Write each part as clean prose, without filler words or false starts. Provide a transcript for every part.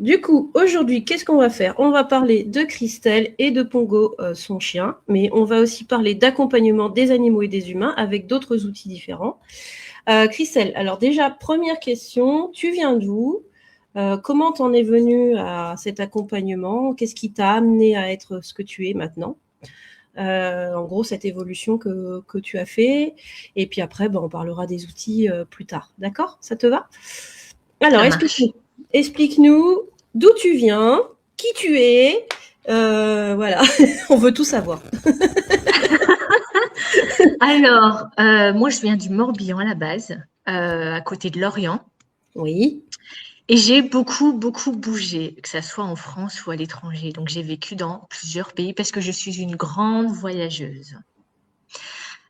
Du coup, aujourd'hui, qu'est-ce qu'on va faire? On va parler de Christelle et de Pongo, son chien, mais on va aussi parler d'accompagnement des animaux et des humains avec d'autres outils différents. Christelle, alors déjà, première question, tu viens d'où? Comment t'en es venue à cet accompagnement? Qu'est-ce qui t'a amené à être ce que tu es maintenant? En gros, cette évolution que tu as fait. Et puis après, on parlera des outils plus tard. D'accord? Ça te va? Alors, Ça marche. explique-nous d'où tu viens, qui tu es. Voilà, on veut tout savoir. Alors, moi, je viens du Morbihan à la base, à côté de Lorient. Oui, Et j'ai beaucoup, beaucoup bougé, que ça soit en France ou à l'étranger. Donc, j'ai vécu dans plusieurs pays parce que je suis une grande voyageuse.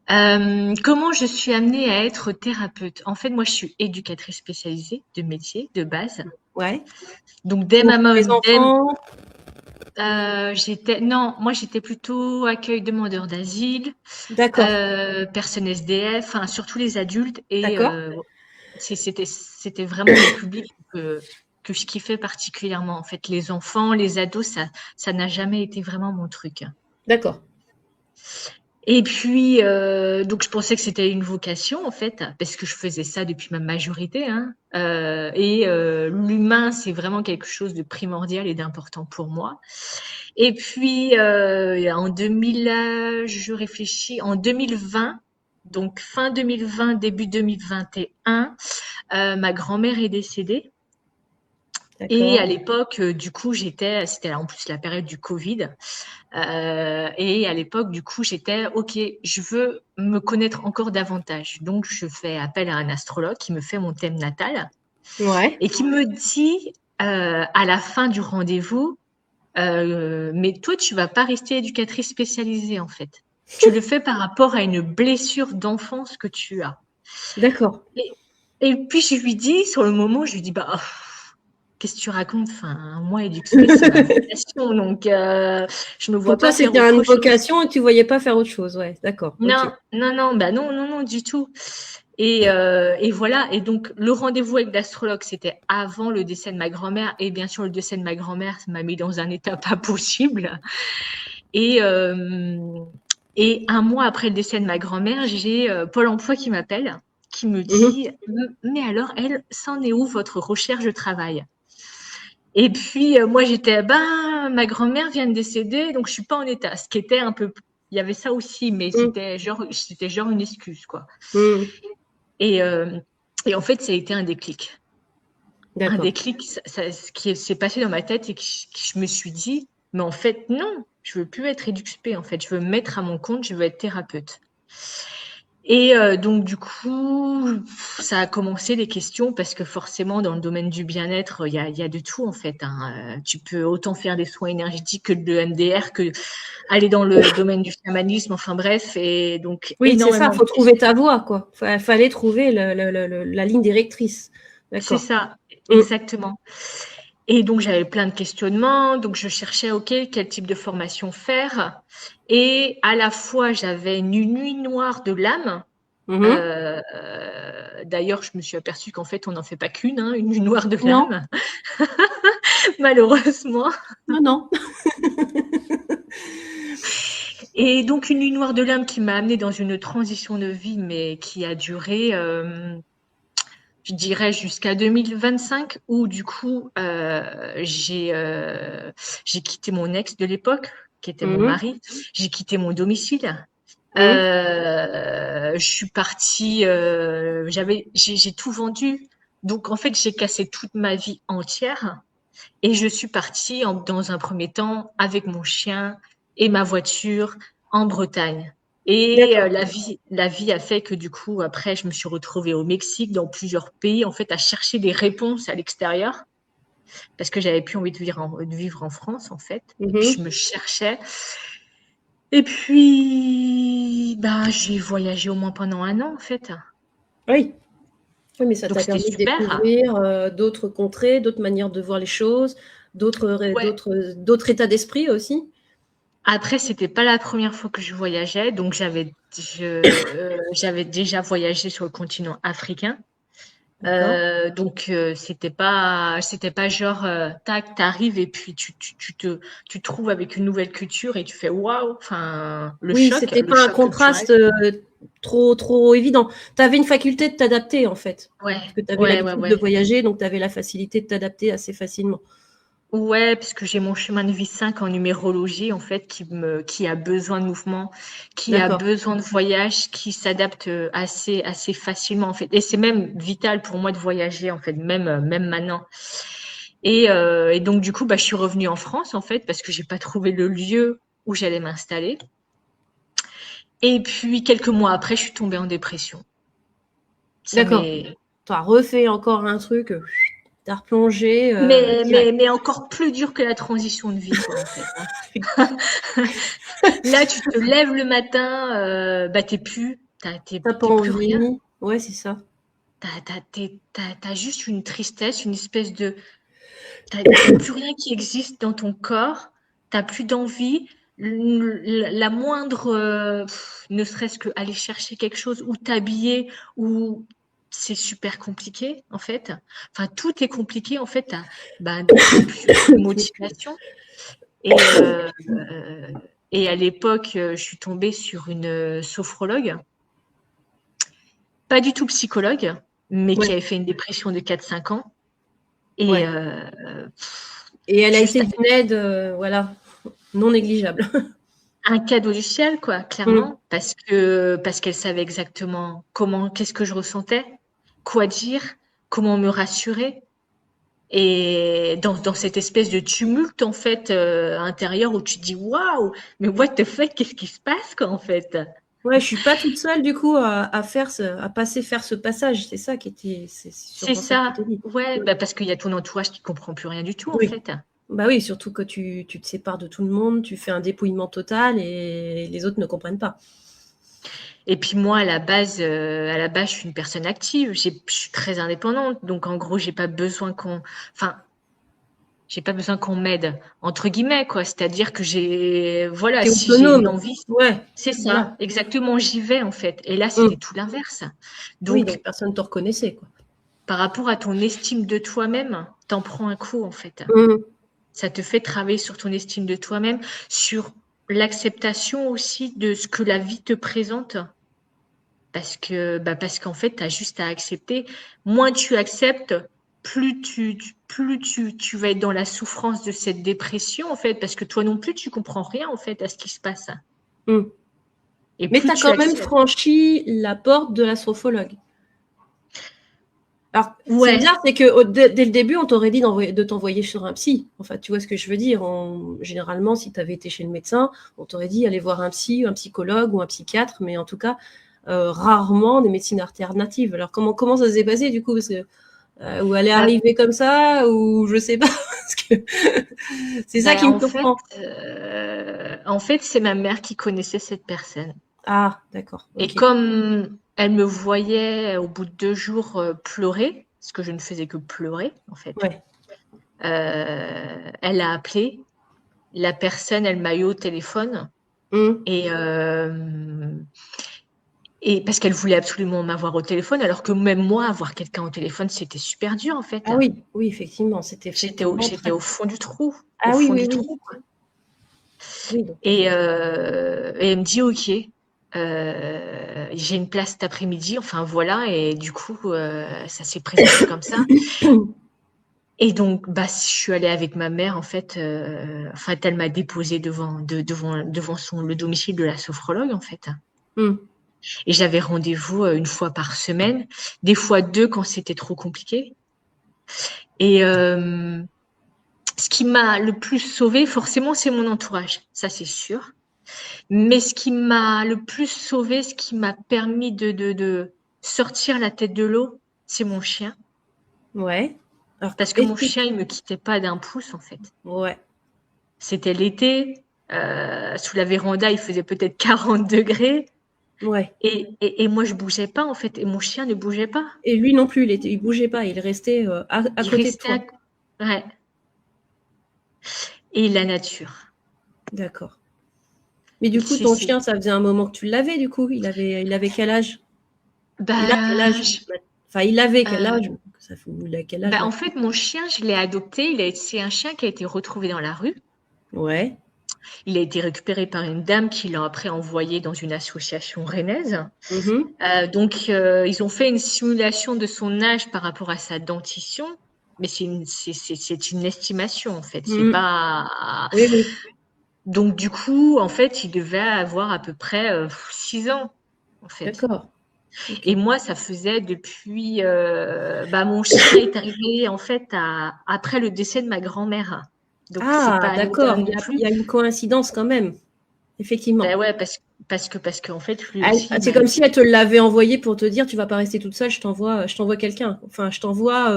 Comment je suis amenée à être thérapeute? En fait, moi, je suis éducatrice spécialisée de métier, de base. ouais. Donc, dès Pour ma les enfants, non, moi, j'étais plutôt accueil demandeurs d'asile, d'accord, personnes SDF, enfin, surtout les adultes. Et d'accord, c'était vraiment le public que je kiffais particulièrement. En fait, les enfants, les ados, ça n'a jamais été vraiment mon truc. d'accord. Et puis, donc je pensais que c'était une vocation en fait, parce que je faisais ça depuis ma majorité, hein. L'humain, c'est vraiment quelque chose de primordial et d'important pour moi. Et puis, en 2000, je réfléchis, en 2020, donc fin 2020, début 2021, ma grand-mère est décédée. Et à D'accord. l'époque, du coup, c'était en plus la période du Covid. Et à l'époque, du coup, j'étais, OK, je veux me connaître encore davantage. Donc, je fais appel à un astrologue qui me fait mon thème natal Ouais. et qui me dit à la fin du rendez-vous, mais toi, tu vas pas rester éducatrice spécialisée, en fait. Tu le fais par rapport à une blessure d'enfance que tu as. D'accord. Et, et puis, je lui dis, sur le moment, je lui dis, bah, qu'est-ce que tu racontes? Enfin, moi, éduc-spé, c'est ma vocation, donc je me Pour vois toi, pas faire c'était autre une chose. vocation et tu voyais pas faire autre chose. Ouais, d'accord. Ok. Non, non, non, bah non, non, non, du tout. Et voilà. Et donc, le rendez-vous avec l'astrologue, c'était avant le décès de ma grand-mère. Et bien sûr, le décès de ma grand-mère, ça m'a mis dans un état pas possible. Et, euh, et un mois après le décès de ma grand-mère, j'ai Pôle emploi qui m'appelle, qui me Mhm. dit, mais alors, elle, c'en est où votre recherche de travail? Et puis, moi, j'étais, ben, ma grand-mère vient de décéder, donc je suis pas en état. Ce qui était un peu, il y avait ça aussi, mais Mhm. c'était genre une excuse, quoi. Mhm. Et, euh, et en fait, ça a été un déclic. Un D'accord. déclic, ce qui s'est passé dans ma tête et que je me suis dit, mais en fait, non, je veux plus être EduxP, en fait, je veux me mettre à mon compte, je veux être thérapeute. Et donc du coup, ça a commencé les questions parce que forcément dans le domaine du bien-être, il y a de tout en fait, hein. Tu peux autant faire des soins énergétiques que de l'EMDR, que aller dans le domaine du chamanisme, enfin bref, et donc Oui, c'est ça. énormément de Faut trouver questions. ta voie, quoi. Fallait trouver la ligne directrice. C'est D'accord. ça, Mhm. exactement. Et donc j'avais plein de questionnements, donc je cherchais, OK, quel type de formation faire. Et à la fois, j'avais une nuit noire de l'âme. Mhm. D'ailleurs, je me suis aperçue qu'en fait, on n'en fait pas qu'une, hein, une nuit noire de Non, l'âme, malheureusement. non, non. Et donc, une nuit noire de l'âme qui m'a amenée dans une transition de vie, mais qui a duré, je dirais, jusqu'à 2025, où du coup, j'ai quitté mon ex de l'époque, qui était mon Mhm. mari. J'ai quitté mon domicile. Mhm. Je suis partie, j'ai tout vendu. Donc, en fait, j'ai cassé toute ma vie entière et je suis partie dans un premier temps avec mon chien et ma voiture en Bretagne. Et D'accord. la vie a fait que du coup, après, je me suis retrouvée au Mexique, dans plusieurs pays, en fait, à chercher des réponses à l'extérieur parce que j'avais plus envie de vivre en France, en fait. Et puis, je Mhm. me cherchais. Et puis, bah, j'ai voyagé au moins pendant un an, en fait. Oui. Oui, mais ça Donc, t'a c'était permis de super. découvrir, d'autres contrées, d'autres manières de voir les choses, Ouais. d'autres états d'esprit aussi? Après, c'était pas la première fois que je voyageais, donc j'avais déjà voyagé sur le continent africain. D'accord. Donc c'était pas genre tac, t'arrives et puis tu te trouves avec une nouvelle culture et tu fais waouh, enfin Oui, c'était le pas un choc culturel. contraste trop évident. Tu avais une faculté de t'adapter, en fait. Ouais, Parce que tu avais ouais, ouais, l'habitude de ouais. voyager, donc tu avais la facilité de t'adapter assez facilement. Ouais, parce que j'ai mon chemin de vie 5 en numérologie, en fait, qui a besoin de mouvement, qui a D'accord. besoin de voyage, qui s'adapte assez facilement, en fait. Et c'est même vital pour moi de voyager, en fait, même maintenant. Et donc, du coup, bah, je suis revenue en France, en fait, parce que j'ai pas trouvé le lieu où j'allais m'installer. Et puis, quelques mois après, je suis tombée en dépression. Ça D'accord. m'est, Tu as refait encore un truc, tu as replongé mais, direct. mais, mais encore plus dur que la transition de vie, quoi, en fait, hein. Là, tu te lèves le matin, bah, T'as pas t'es plus rien. envie. Ouais, c'est ça. T'as juste une tristesse, une espèce de, t'as plus rien qui existe dans ton corps. T'as plus d'envie. La moindre, ne serait-ce que aller chercher quelque chose ou t'habiller ou c'est super compliqué en fait. Enfin, tout est compliqué en fait. T'as plus de motivation. Et, et à l'époque, je suis tombée sur une sophrologue, pas du tout psychologue, mais qui Ouais, avait fait une dépression de 4-5 ans. Et ouais. Et elle a juste été d'une aide, voilà, non négligeable. un cadeau du ciel, quoi, Mm. clairement, parce qu'elle savait exactement qu'est-ce que je ressentais, quoi dire, comment me rassurer. Et dans cette espèce de tumulte en fait intérieur où tu te dis waouh, mais what the fuck, qu'est-ce qui se passe quoi en fait? Ouais, je suis pas toute seule du coup à faire ce passage. C'est ça qui était, c'est C'est sûrement ça que tu ça, t'es dit. ouais, Mm. bah parce qu'il y a ton entourage qui comprend plus rien du tout en Oui. fait. Bah oui, surtout que tu te sépares de tout le monde, tu fais un dépouillement total et les autres ne comprennent pas. Et puis moi à la base, je suis une personne active, je suis très indépendante, donc en gros, enfin, j'ai pas besoin qu'on m'aide entre guillemets quoi. C'est-à-dire que voilà, T'es si j'ai une autonome. envie, Ouais, c'est voilà. ça, exactement, j'y vais en fait. Et là, c'était Mm. tout l'inverse. Oui, donc Donc, personne ne te reconnaissait, quoi. par rapport à ton estime de toi-même, t'en prends un coup en fait. Mm. Ça te fait travailler sur ton estime de toi-même, sur l'acceptation aussi de ce que la vie te présente. Parce qu'en fait, tu as juste à accepter. Moins tu acceptes, plus tu vas être dans la souffrance de cette dépression, en fait, parce que toi non plus, tu comprends rien, en fait, à ce qui se passe. Mm. Et Mais tu plus as tu quand même acceptes. franchi la porte de la sophrologue. Alors, c'est Ouais, bizarre, c'est que dès le début, on t'aurait dit de t'envoyer sur un psy. Enfin, tu vois ce que je veux dire. Généralement, si tu avais été chez le médecin, on t'aurait dit aller voir un psy, un psychologue ou un psychiatre, mais en tout cas, rarement des médecines alternatives. Alors, comment ça s'est passé du coup? Parce que, ou elle est bah, arrivée comme ça, ou je sais pas. Parce que c'est ça bah, qui me en fait, surprend. en fait, c'est ma mère qui connaissait cette personne. Ah, d'accord, Et ok. comme elle me voyait au bout de 2 jours pleurer, parce que je ne faisais que pleurer, en fait, Ouais. elle a appelé. La personne, elle m'a eu au téléphone Mmh. et, et parce qu'elle voulait absolument m'avoir au téléphone, alors que même moi, avoir quelqu'un au téléphone, c'était super dur en fait. Ah oui, oui, effectivement, c'était effectivement J'étais très. au fond du trou, au Ah oui, fond oui, du oui. trou, quoi. Oui, donc Et elle me dit, OK, j'ai une place cet après-midi, enfin voilà, et du coup, ça s'est présenté comme ça. Et donc, bah, je suis allée avec ma mère, en fait, elle m'a déposée devant le domicile de la sophrologue, en fait. Mmh. Et j'avais rendez-vous une fois par semaine, des fois deux quand c'était trop compliqué. Et ce qui m'a le plus sauvée, forcément, c'est mon entourage, ça c'est sûr. Mais ce qui m'a le plus sauvée, ce qui m'a permis de sortir la tête de l'eau, c'est mon chien. Ouais. Alors, Parce que est-ce mon que chien, il me quittait pas d'un pouce, en fait. ouais, C'était l'été, sous la véranda, il faisait peut-être 40 degrés. ouais. Et moi, je bougeais pas, en fait. Et mon chien ne bougeait pas. Et lui non plus, il bougeait pas, il restait, à Il côté de restait toi. ouais. Et la nature. D'accord. Mais du coup, C'est, ton c'est- chien, ça faisait un moment que tu l'avais, du coup? Il avait quel âge? Il a quel Bah, âge? Enfin, il avait quel Euh, âge? Ça fait quel âge là? En fait, mon chien, je l'ai adopté. C'est un chien qui a été retrouvé dans la rue. Ouais. Il a été récupéré par une dame qui l'a après envoyé dans une association rennaise. Mhm. Ils ont fait une simulation de son âge par rapport à sa dentition, mais c'est une estimation en fait. C'est Mhm. pas. Oui, oui. Donc du coup, en fait, il devait avoir à peu près 6 ans en fait. D'accord. Ok. Et moi, ça faisait depuis. Mon chien est arrivé en fait après le décès de ma grand-mère. Donc c'est Ah, pas anodin d'accord. non Il plus. y a une coïncidence quand même, effectivement. Ben ouais, parce que en fait, lui aussi, C'est comme si elle te l'avait envoyé pour te dire, tu vas pas rester toute seule, je t'envoie quelqu'un. Enfin, je t'envoie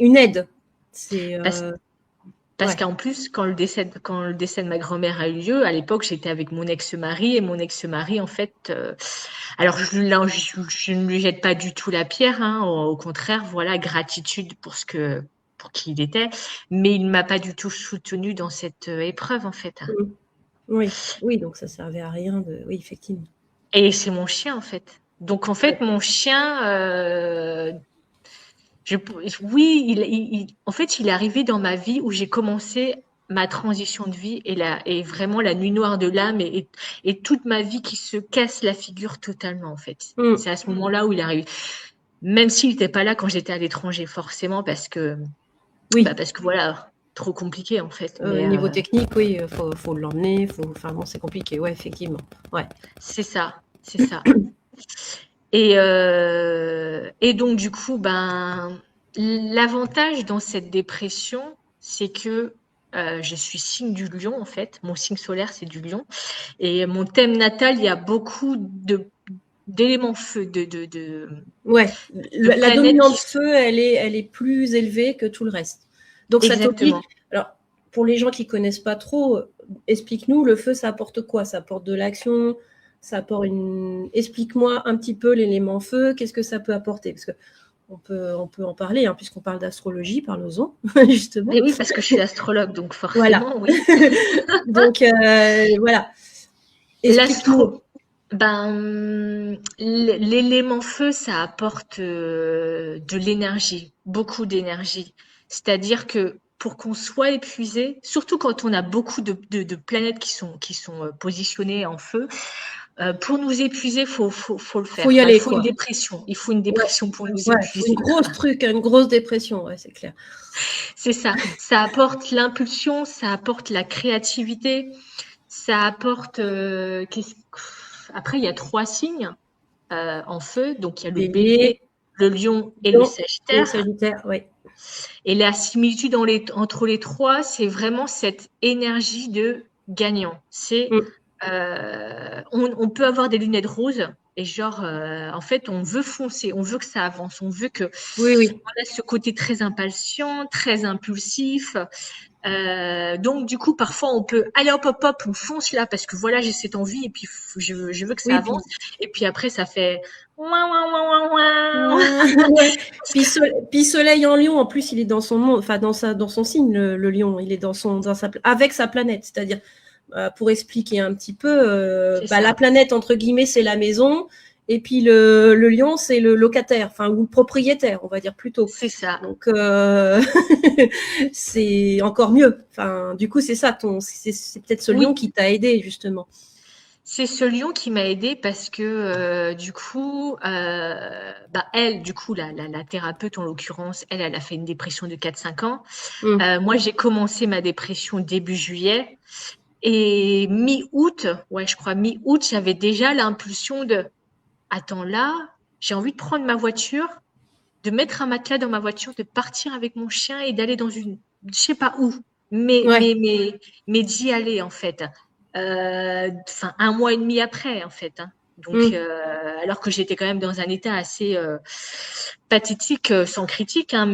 une aide. C'est parce Parce ouais. qu'en plus, quand le décès de ma grand-mère a eu lieu, à l'époque, j'étais avec mon ex-mari et mon ex-mari, en fait, alors je ne lui jette pas du tout la pierre, hein, au contraire, voilà, gratitude pour qui il était, mais il ne m'a pas du tout soutenu dans cette épreuve, en fait. Mm. Oui, oui, donc ça servait à rien de. Oui, effectivement. Et c'est mon chien, en fait. Donc, en fait, Ouais. mon chien, Je, oui, en fait, il est arrivé dans ma vie où j'ai commencé ma transition de vie et vraiment la nuit noire de l'âme et toute ma vie qui se casse la figure totalement, en fait. Mm. C'est à ce moment-là où il est arrivé. Même s'il n'était pas là quand j'étais à l'étranger, forcément, Oui. parce que voilà, trop compliqué, en fait. Niveau technique, oui, faut l'emmener, enfin bon, c'est compliqué, ouais, effectivement. Ouais. C'est ça, c'est ça. Et donc, du coup, l'avantage dans cette dépression, c'est que je suis signe du lion, en fait. Mon signe solaire, c'est du lion. Et mon thème natal, il y a beaucoup d'éléments feu, Ouais. de La planètes dominante feu, elle est plus élevée que tout le reste. Donc ça t'oblige. Exactement. Alors, pour les gens qui connaissent pas trop, explique-nous, le feu, ça apporte quoi? Ça apporte de l'action, ça apporte une. Explique-moi un petit peu l'élément feu, qu'est-ce que ça peut apporter? Parce que on peut en parler, hein, puisqu'on parle d'astrologie, parlons-en, justement. Et oui, parce que je suis astrologue, donc Voilà. forcément, oui. Donc, voilà. Explique-nous. L'astro, l'élément feu, ça apporte de l'énergie, beaucoup d'énergie. C'est-à-dire que pour qu'on soit épuisé, surtout quand on a beaucoup de planètes qui sont positionnées en feu, pour nous épuiser, faut le Faut faire. y Il aller, faut une quoi. dépression. Il faut une Ouais, dépression pour nous ouais, faut une épuiser. grosse truc, une grosse dépression, ouais, c'est clair. C'est ça. Ça apporte l'impulsion, ça apporte la créativité, ça apporte. Après, il y a 3 signes en feu. Donc, il y a le Bélier, bélier, le lion et le Lion et sagittaire. Sagittaire, oui. Et la similitude entre les trois, c'est vraiment cette énergie de gagnant. Mm. On peut avoir des lunettes roses et genre, en fait, on veut foncer, on veut que ça avance, on veut que Oui, oui. on a ce côté très impatient, très impulsif. Donc, du coup, parfois, on peut aller hop, hop, hop, on fonce là parce que voilà, j'ai cette envie et puis je veux que ça Oui, puis, avance. Et puis après, ça fait ouin, ouin, ouin, ouin, ouin. ouais. Puis Soleil en Lion, en plus, il est dans son monde, enfin dans son signe, le Lion. Il est avec sa planète. C'est-à-dire, pour expliquer un petit peu, C'est la ça. planète, entre guillemets, c'est la maison. Et puis le lion, c'est le locataire, enfin, ou le propriétaire, on va dire plutôt. C'est ça. Donc, c'est encore mieux. Enfin, du coup, c'est ça, c'est peut-être ce lion Oui, qui t'a aidé, justement. c'est ce lion qui m'a aidée parce que du coup, elle, du coup, la thérapeute en l'occurrence, elle a fait une dépression de 4-5 ans. Mm. Moi, j'ai commencé ma dépression début juillet et mi-août, ouais, je crois mi-août, j'avais déjà l'impulsion de, attends là, j'ai envie de prendre ma voiture, de mettre un matelas dans ma voiture, de partir avec mon chien et d'aller dans je sais pas où, mais, Ouais. mais, mais, mais d'y aller en fait. Enfin, un mois et demi après en fait. Hein. Donc, Mm. alors que j'étais quand même dans un état assez pathétique, sans critique, hein,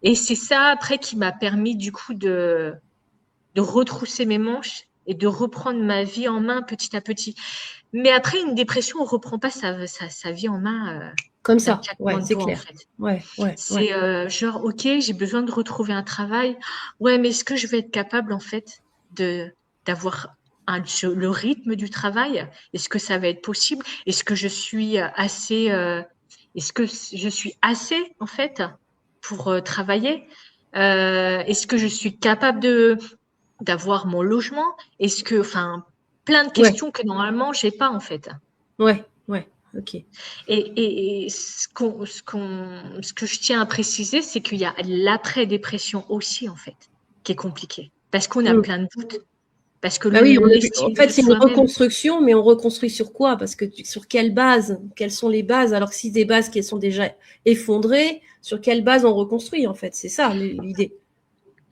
et c'est ça après qui m'a permis du coup de retrousser mes manches et de reprendre ma vie en main petit à petit. Mais après, une dépression, on reprend pas sa vie en main Comme d'un ça, claquement ouais, de c'est doigts, en clair. fait. Ouais, ouais, ouais. C'est genre, ok, j'ai besoin de retrouver un travail. Ouais, mais est-ce que je vais être capable, en fait, d'avoir le rythme du travail? Est-ce que ça va être possible? Est-ce que je suis assez Est-ce que je suis assez, en fait, pour travailler? Est-ce que je suis capable d'avoir mon logement? Est-ce que, enfin, plein de Ouais, questions que normalement, j'ai pas, en fait. ouais, ouais, ok. Et ce que je tiens à préciser, c'est qu'il y a l'après-dépression aussi, en fait, qui est compliqué. Parce qu'on a Mm. plein de doutes. Parce que Bah oui, en l'estime fait, de c'est une soi-même. reconstruction, mais on reconstruit sur quoi? Parce que sur quelle base? Quelles sont les bases? Alors que si des bases qui sont déjà effondrées, sur quelle base on reconstruit, en fait? C'est ça l'idée.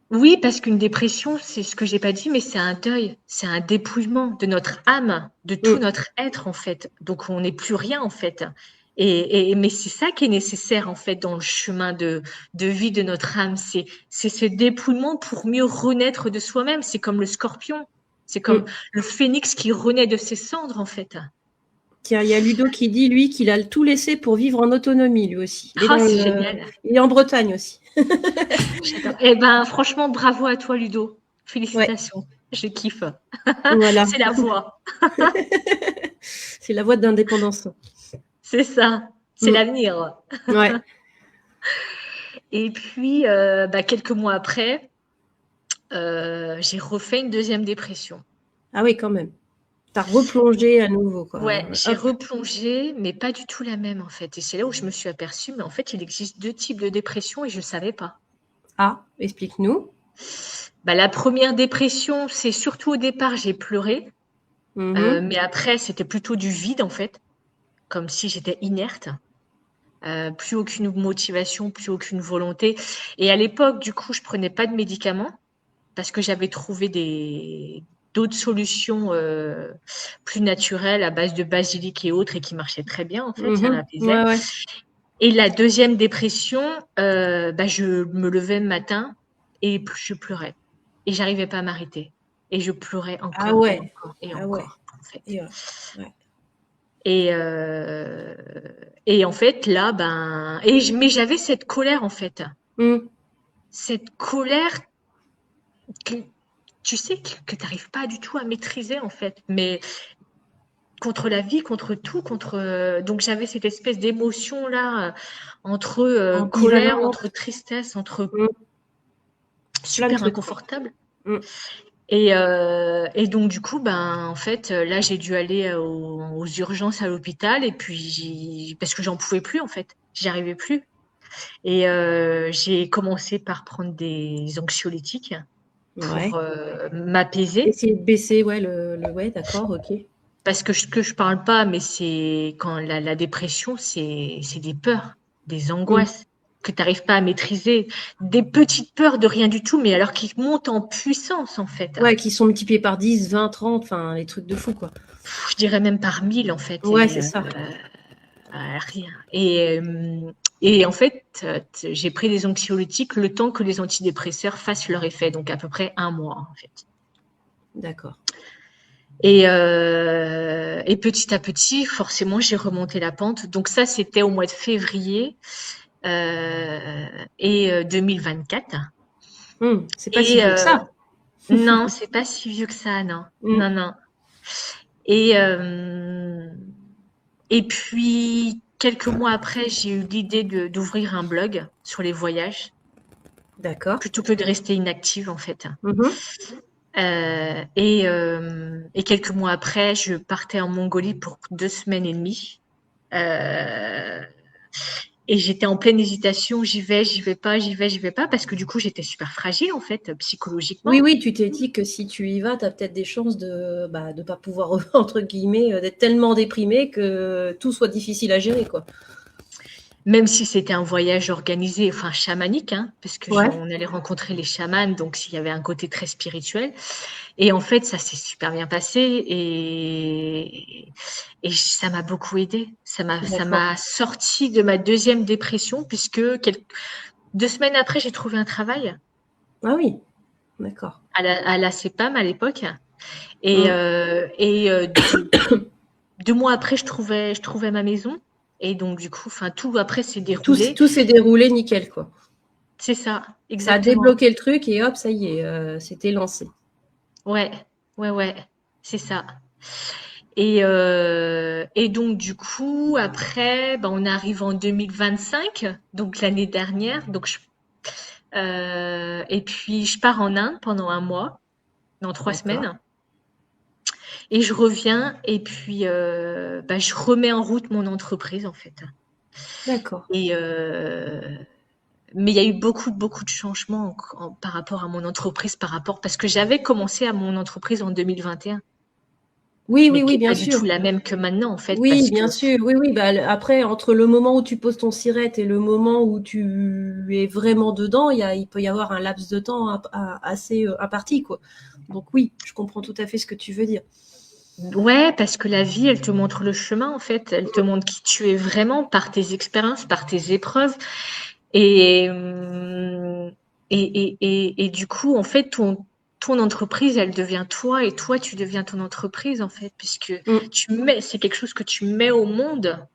Oui, parce qu'une dépression, c'est ce que j'ai pas dit, mais c'est un deuil, c'est un dépouillement de notre âme, de tout Mm. notre être, en fait. Donc, on n'est plus rien, en fait. Mais c'est ça qui est nécessaire, en fait, dans le chemin de vie de notre âme. C'est ce dépouillement pour mieux renaître de soi-même. C'est comme le scorpion. C'est comme Mm. le phénix qui renaît de ses cendres, en fait. Tiens, il y a Ludo qui dit, lui, qu'il a tout laissé pour vivre en autonomie, lui aussi. Ah, c'est génial. Il est en Bretagne aussi. J'adore. Eh ben, franchement, bravo à toi, Ludo. Ouais, Félicitations. Je kiffe. voilà. C'est la voix. C'est la voie d'indépendance. C'est ça. C'est Mm. l'avenir. Ouais. Et puis, quelques mois après, j'ai refait une deuxième dépression. Ah oui, quand même. T'as replongé à nouveau, quoi. Ouais, j'ai Hop. replongé, mais pas du tout la même en fait. Et c'est là où je me suis aperçue, mais en fait, il existe 2 types de dépression et je ne savais pas. Ah, explique-nous. La première dépression, c'est surtout au départ, j'ai pleuré, Mhm. mais après, c'était plutôt du vide en fait, comme si j'étais inerte. Plus aucune motivation, plus aucune volonté. Et à l'époque, du coup, je prenais pas de médicaments parce que j'avais trouvé d'autres solutions plus naturelles à base de basilic et autres et qui marchaient très bien en fait, ça Mhm. m'apaisait. Ouais, ouais. Et la deuxième dépression, je me levais le matin et je pleurais et j'arrivais pas à m'arrêter et je pleurais Ah encore et ouais. encore et Ah ouais. encore en fait. Et, ouais. Et, euh, et en fait là, mais j'avais cette colère en fait, Mm. cette colère que tu sais que tu n'arrives pas du tout à maîtriser en fait, mais contre la vie, contre tout, donc j'avais cette espèce d'émotion là entre colère, Ambivalente. entre tristesse, entre Mm. Plein de super trucs, quoi. inconfortable. Mm. Et donc du coup, en fait, là j'ai dû aller aux urgences à l'hôpital et puis parce que j'en pouvais plus en fait, j'y arrivais plus. Et j'ai commencé par prendre des anxiolytiques pour Ouais. m'apaiser. Essayer de baisser, ouais, ouais, d'accord, ok. Parce que ce que je parle pas, mais c'est quand la dépression, c'est des peurs, des Mm. angoisses que tu n'arrives pas à maîtriser, des petites peurs de rien du tout, mais alors qui montent en puissance en fait. Ouais, qui sont multipliés par 10, 20, 30, enfin, les trucs de fou, quoi. Je dirais même par 1000 en fait, Ouais, c'est ça. rien. Et en fait, j'ai pris des anxiolytiques le temps que les antidépresseurs fassent leur effet, donc à peu près 1 mois en fait. D'accord. Et petit à petit, forcément, j'ai remonté la pente. Donc ça, c'était au mois de février 2024. C'est pas si Et vieux que ça. non, c'est pas si vieux que ça, non, Mm. non, non. Et euh, et puis quelques mois après, j'ai eu l'idée d'ouvrir un blog sur les voyages D'accord. plutôt que de rester inactive en fait. Mhm. Et quelques mois après, je partais en Mongolie pour 2 semaines et demie. Euh, et j'étais en pleine hésitation, j'y vais, j'y vais pas, j'y vais, j'y vais pas, parce que du coup, j'étais super fragile, en fait, Oui, psychologiquement. oui, tu t'es dit que si tu y vas, tu as peut-être des chances de pas pouvoir, entre guillemets, d'être tellement déprimé que tout soit difficile à gérer, quoi. Même si c'était un voyage organisé, enfin chamanique, hein, parce que Ouais. on allait rencontrer les chamans, donc s'il y avait un côté très spirituel. Et en fait, ça s'est super bien passé et ça m'a beaucoup aidé. Ça D'accord. m'a sorti de ma deuxième dépression, puisque 2 semaines après, j'ai trouvé un travail Ah oui, d'accord. à la CEPAM à l'époque. Et, Mm. euh, et euh, deux, 2 mois après, je trouvais ma maison. Et donc, du coup, enfin, tout après s'est déroulé. Tout s'est déroulé nickel, quoi. C'est ça, Ça a exactement. débloqué le truc et hop, ça y est, c'était lancé. Ouais, ouais, ouais, c'est ça. Et donc, du coup, après, on arrive en 2025, donc l'année dernière. Et puis, je pars en Inde pendant un mois, dans 3 semaines. Et je reviens et puis je remets en route mon entreprise en fait. D'accord. Mais il y a eu beaucoup de changements par rapport à mon entreprise, parce que j'avais commencé à mon entreprise en 2021, Oui, mais oui, qui oui, est bien pas du tout sûr. la même que maintenant en fait, Oui, parce que bien sûr. Oui, oui. Bah, après, entre le moment où tu poses ton siret et le moment où tu es vraiment dedans, il peut y avoir un laps de temps assez imparti, quoi. Donc oui, je comprends tout à fait ce que tu veux dire. ouais, parce que la vie, elle te montre le chemin en fait, elle te montre qui tu es vraiment par tes expériences, par tes épreuves. Et, hum, et du coup, en fait, ton entreprise, elle devient toi et toi, tu deviens ton entreprise, en fait, puisque Mm. c'est quelque chose que tu mets au monde.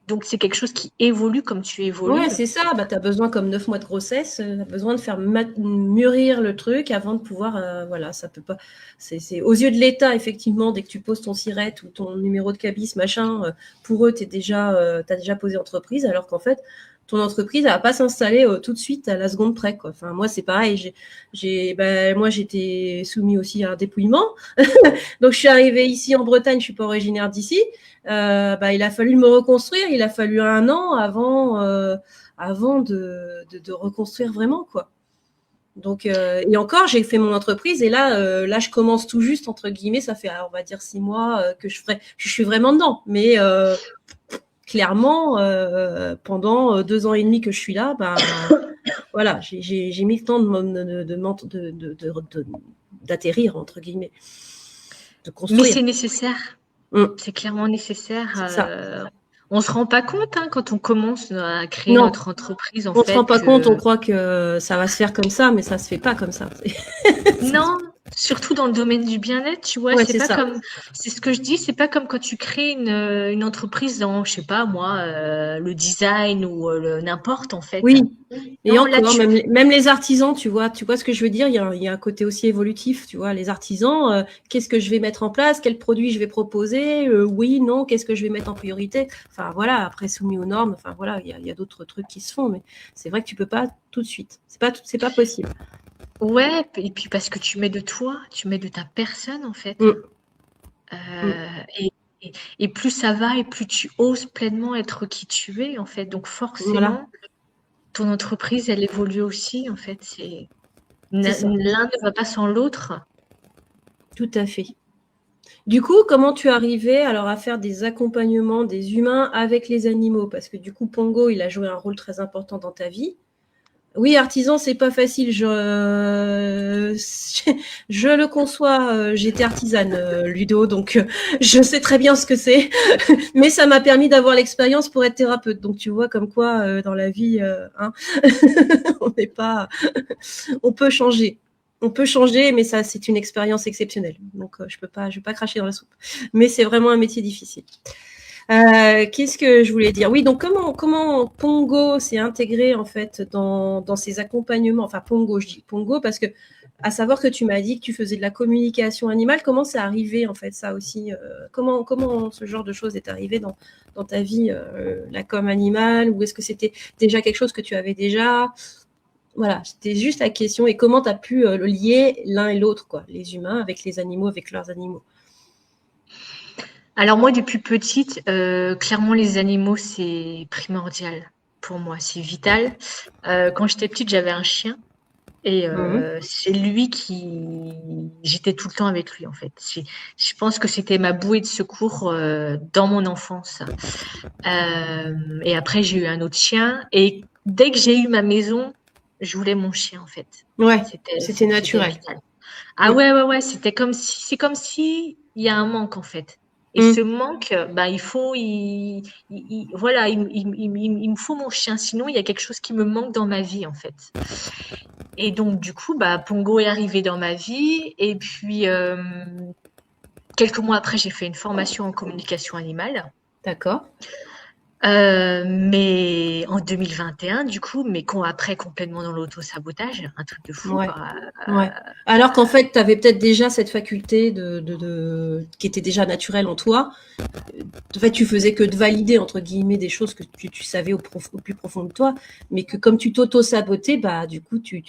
Donc, c'est quelque chose qui évolue comme tu Ouais, évolues. c'est ça. Bah, tu as besoin, comme 9 mois de grossesse, tu as besoin de faire mûrir le truc avant de pouvoir. Voilà, ça peut pas. Aux yeux de l'État, effectivement, dès que tu poses ton siret ou ton numéro de cabis, machin, pour eux, t'as déjà posé entreprise, alors qu'en fait, ton entreprise, elle va pas s'installer tout de suite à la seconde près, quoi. Enfin, moi, c'est pareil. Moi, j'étais soumis aussi à un dépouillement. Donc, je suis arrivée ici en Bretagne, je suis pas originaire d'ici. Il a fallu me reconstruire. Il a fallu un an avant de reconstruire vraiment, quoi. Donc, et encore, j'ai fait mon entreprise et là, je commence tout juste, entre guillemets, ça fait, on va dire 6 mois que je suis vraiment dedans. Mais clairement, pendant 2 ans et demi que je suis là, voilà, j'ai mis le temps d'atterrir, entre guillemets, de Mais construire. c'est nécessaire. Mm, C'est clairement nécessaire. c'est ça. On se rend pas compte quand on commence à créer Non, notre entreprise, en on se rend fait, pas compte, on que croit que ça va se faire comme ça, mais ça se fait pas comme ça. non, surtout dans le domaine du bien-être, tu vois, Ouais, c'est ça. c'est ce que je dis, c'est pas comme quand tu crées une entreprise dans, je sais pas moi, le design ou n'importe en fait. Oui, et Non, là encore, tu, même les artisans, tu vois ce que je veux dire, il y a un côté aussi évolutif, tu vois, les artisans, qu'est-ce que je vais mettre en place, quels produits je vais proposer, oui, non, qu'est-ce que je vais mettre en priorité, enfin voilà, après soumis aux normes, enfin voilà, il y a d'autres trucs qui se font, mais c'est vrai que tu peux pas tout de suite, c'est pas possible. ouais, et puis parce que tu mets de toi, tu mets de ta personne en fait. Mm, mm, Et, et plus ça va et plus tu oses pleinement être qui tu es en fait. Donc voilà, forcément, ton entreprise, elle évolue aussi en fait. c'est ça, L'un ne va pas sans l'autre. tout à fait. Du coup, comment tu arrivais alors à faire des accompagnements des humains avec les animaux? Parce que du coup, Pongo, il a joué un rôle très important dans ta vie. Oui, artisan, c'est pas facile. Je le conçois. J'étais artisane, Ludo, donc je sais très bien ce que c'est. Mais ça m'a permis d'avoir l'expérience pour être thérapeute. Donc tu vois, comme quoi dans la vie, hein, on n'est pas, on peut changer. On peut changer, mais ça, c'est une expérience exceptionnelle. Donc je vais pas cracher dans la soupe. Mais c'est vraiment un métier difficile. Qu'est-ce que je voulais dire? Oui, donc comment Pongo s'est intégré en fait dans ces accompagnements? Enfin, Pongo, je dis Pongo parce que, à savoir que tu m'as dit que tu faisais de la communication animale. Comment c'est arrivé en fait ça aussi? Comment ce genre de choses est arrivé dans ta vie, la com animale? Ou est-ce que c'était déjà quelque chose que tu avais déjà? Voilà, c'était juste la question. Et comment tu as pu lier l'un et l'autre, quoi, les humains avec les animaux, avec leurs animaux? Alors moi, depuis petite, clairement, les animaux, c'est primordial pour moi, c'est vital. Quand j'étais petite, j'avais un chien et Mhm. c'est lui j'étais tout le temps avec lui en fait. Je pense que c'était ma bouée de secours dans mon enfance. Et après, j'ai eu un autre chien et dès que j'ai eu ma maison, je voulais mon chien en fait. Ouais, c'était C'était naturel. vital. Ah Mm. ouais, c'est comme si il y a un manque en fait. Et ce Mm. manque, il faut, voilà, il me faut mon chien. Sinon, il y a quelque chose qui me manque dans ma vie en fait. Et donc, du coup, Pongo est arrivé dans ma vie. Et puis, quelques mois après, j'ai fait une formation en communication animale. D'accord. Mais en 2021, du coup, mais après complètement dans l'auto-sabotage, un truc de fou, Ouais. quoi. Ouais. Alors qu'en fait, tu avais peut-être déjà cette faculté qui était déjà naturelle en toi. En fait, tu faisais que de valider, entre guillemets, des choses que tu savais au plus profond de toi, mais que comme tu t'auto-sabotais, bah, du coup, tu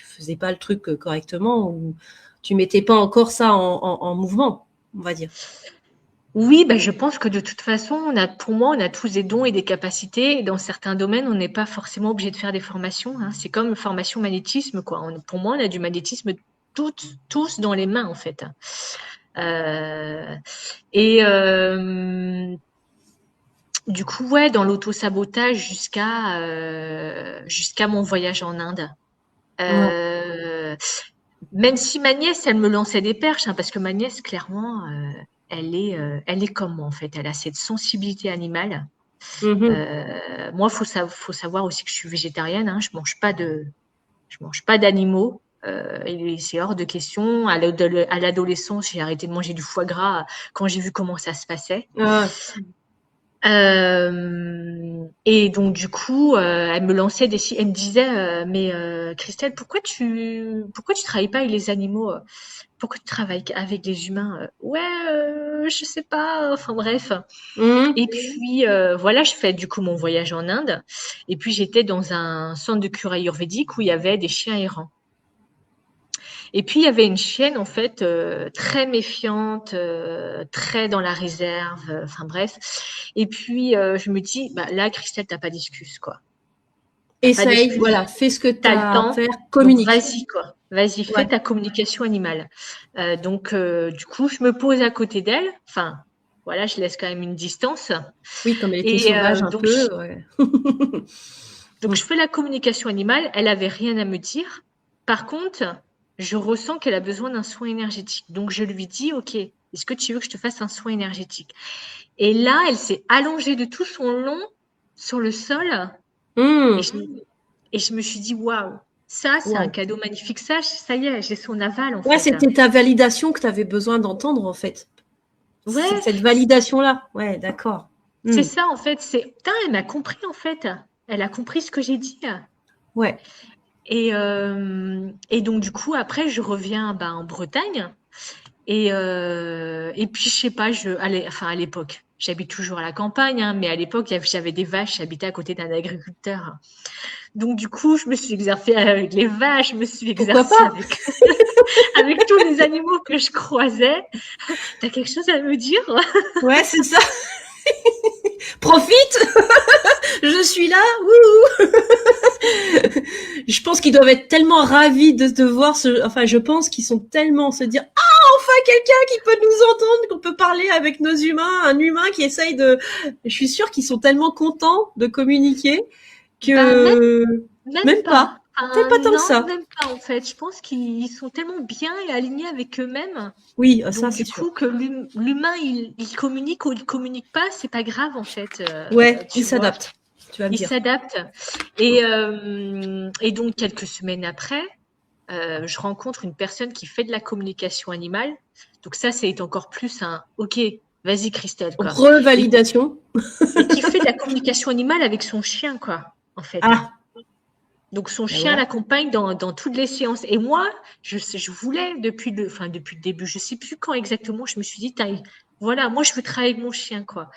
faisais pas le truc correctement ou tu mettais pas encore ça en mouvement, on va dire. Oui, bah, je pense que de toute façon, pour moi, on a tous des dons et des capacités. Et dans certains domaines, on n'est pas forcément obligé de faire des formations, hein. C'est comme formation magnétisme, quoi. Pour moi, on a du magnétisme tous dans les mains, en fait. Et du coup, ouais, dans l'auto-sabotage jusqu'à mon voyage en Inde. Ouais. Même si ma nièce, elle me lançait des perches, hein, parce que ma nièce, clairement, elle est comme moi, en fait. Elle a cette sensibilité animale. Mhm. Moi, faut savoir aussi que je suis végétarienne, hein. Je mange pas d'animaux. Et c'est hors de question. À l'adolescence, j'ai arrêté de manger du foie gras quand j'ai vu comment ça se passait. Ah, Et donc du coup, elle me lançait elle me disait, mais Christelle, pourquoi tu travailles pas avec les animaux? Pourquoi tu travailles avec les humains? Ouais, je sais pas. Enfin bref. mhm. Et puis voilà, je fais du coup mon voyage en Inde. Et puis j'étais dans un centre de cure ayurvédique où il y avait des chiens errants. Et puis il y avait une chienne en fait très méfiante, très dans la réserve. Enfin bref. Et puis je me dis, bah là, Christelle, t'as pas d'excuse, quoi. T'as pas Essaye, d'excuse. voilà, fais ce que tu T'as le as à temps, faire, donc communique. vas-y, quoi. Vas-y, fais Ouais. ta communication animale. Donc du coup, je me pose à côté d'elle. Enfin, voilà, je laisse quand même une distance. Oui, comme elle était Et sauvage un peu, ouais. donc je fais la communication animale. Elle avait rien à me dire. Par contre, je ressens qu'elle a besoin d'un soin énergétique. Donc je lui dis, ok, est-ce que tu veux que je te fasse un soin énergétique? Et là, elle s'est allongée de tout son long sur le sol. Et Mmh. je, et je me suis dit, waouh, ça, c'est un Waouh. cadeau magnifique. Ça y est, j'ai son aval, en Ouais, fait. c'était ta validation que tu avais besoin d'entendre, en fait. C'est Ouais, cette validation-là. Ouais, d'accord. c'est Mmh. ça, en fait. Putain, elle m'a compris, en fait. Elle a compris ce que j'ai dit. Ouais. Et donc, du coup, après, je reviens bah, en Bretagne. Et puis, je sais pas, enfin, à l'époque, j'habite toujours à la campagne, hein, mais à l'époque, j'avais des vaches, j'habitais à côté d'un agriculteur. Donc, du coup, je me suis exercée avec les vaches, je me suis Pourquoi exercée pas? avec tous les animaux que je croisais. T'as quelque chose à me dire? Ouais, c'est ça. Profite, je suis là. Wouhou. Je pense qu'ils doivent être tellement ravis de te voir. Enfin, je pense qu'ils sont tellement se dire enfin quelqu'un qui peut nous entendre, qu'on peut parler avec nos humains, un humain qui essaye de. Je suis sûre qu'ils sont tellement contents de communiquer Bah, que même même pas. pas, peut-être Enfin, pas tant que non, ça. même pas, en fait. Je pense qu'ils sont tellement bien et alignés avec eux-mêmes. Oui, ça Donc, c'est du sûr. coup, que l'humain, il communique ou il communique pas, c'est pas grave, en fait. Ouais, ils Tu vois, s'adaptent. Tu vas me il dire. s'adapte. Et donc, quelques semaines après, je rencontre une personne qui fait de la communication animale. Donc, ça, c'est encore plus un OK, vas-y, Christelle, quoi. Et, Revalidation. et qui fait de la communication animale avec son chien, quoi, en fait. Ah, Donc son ben chien voilà. l'accompagne dans toutes les séances. Et moi, je voulais depuis le début, je sais plus quand exactement, je me suis dit, voilà, moi je veux travailler avec mon chien, quoi.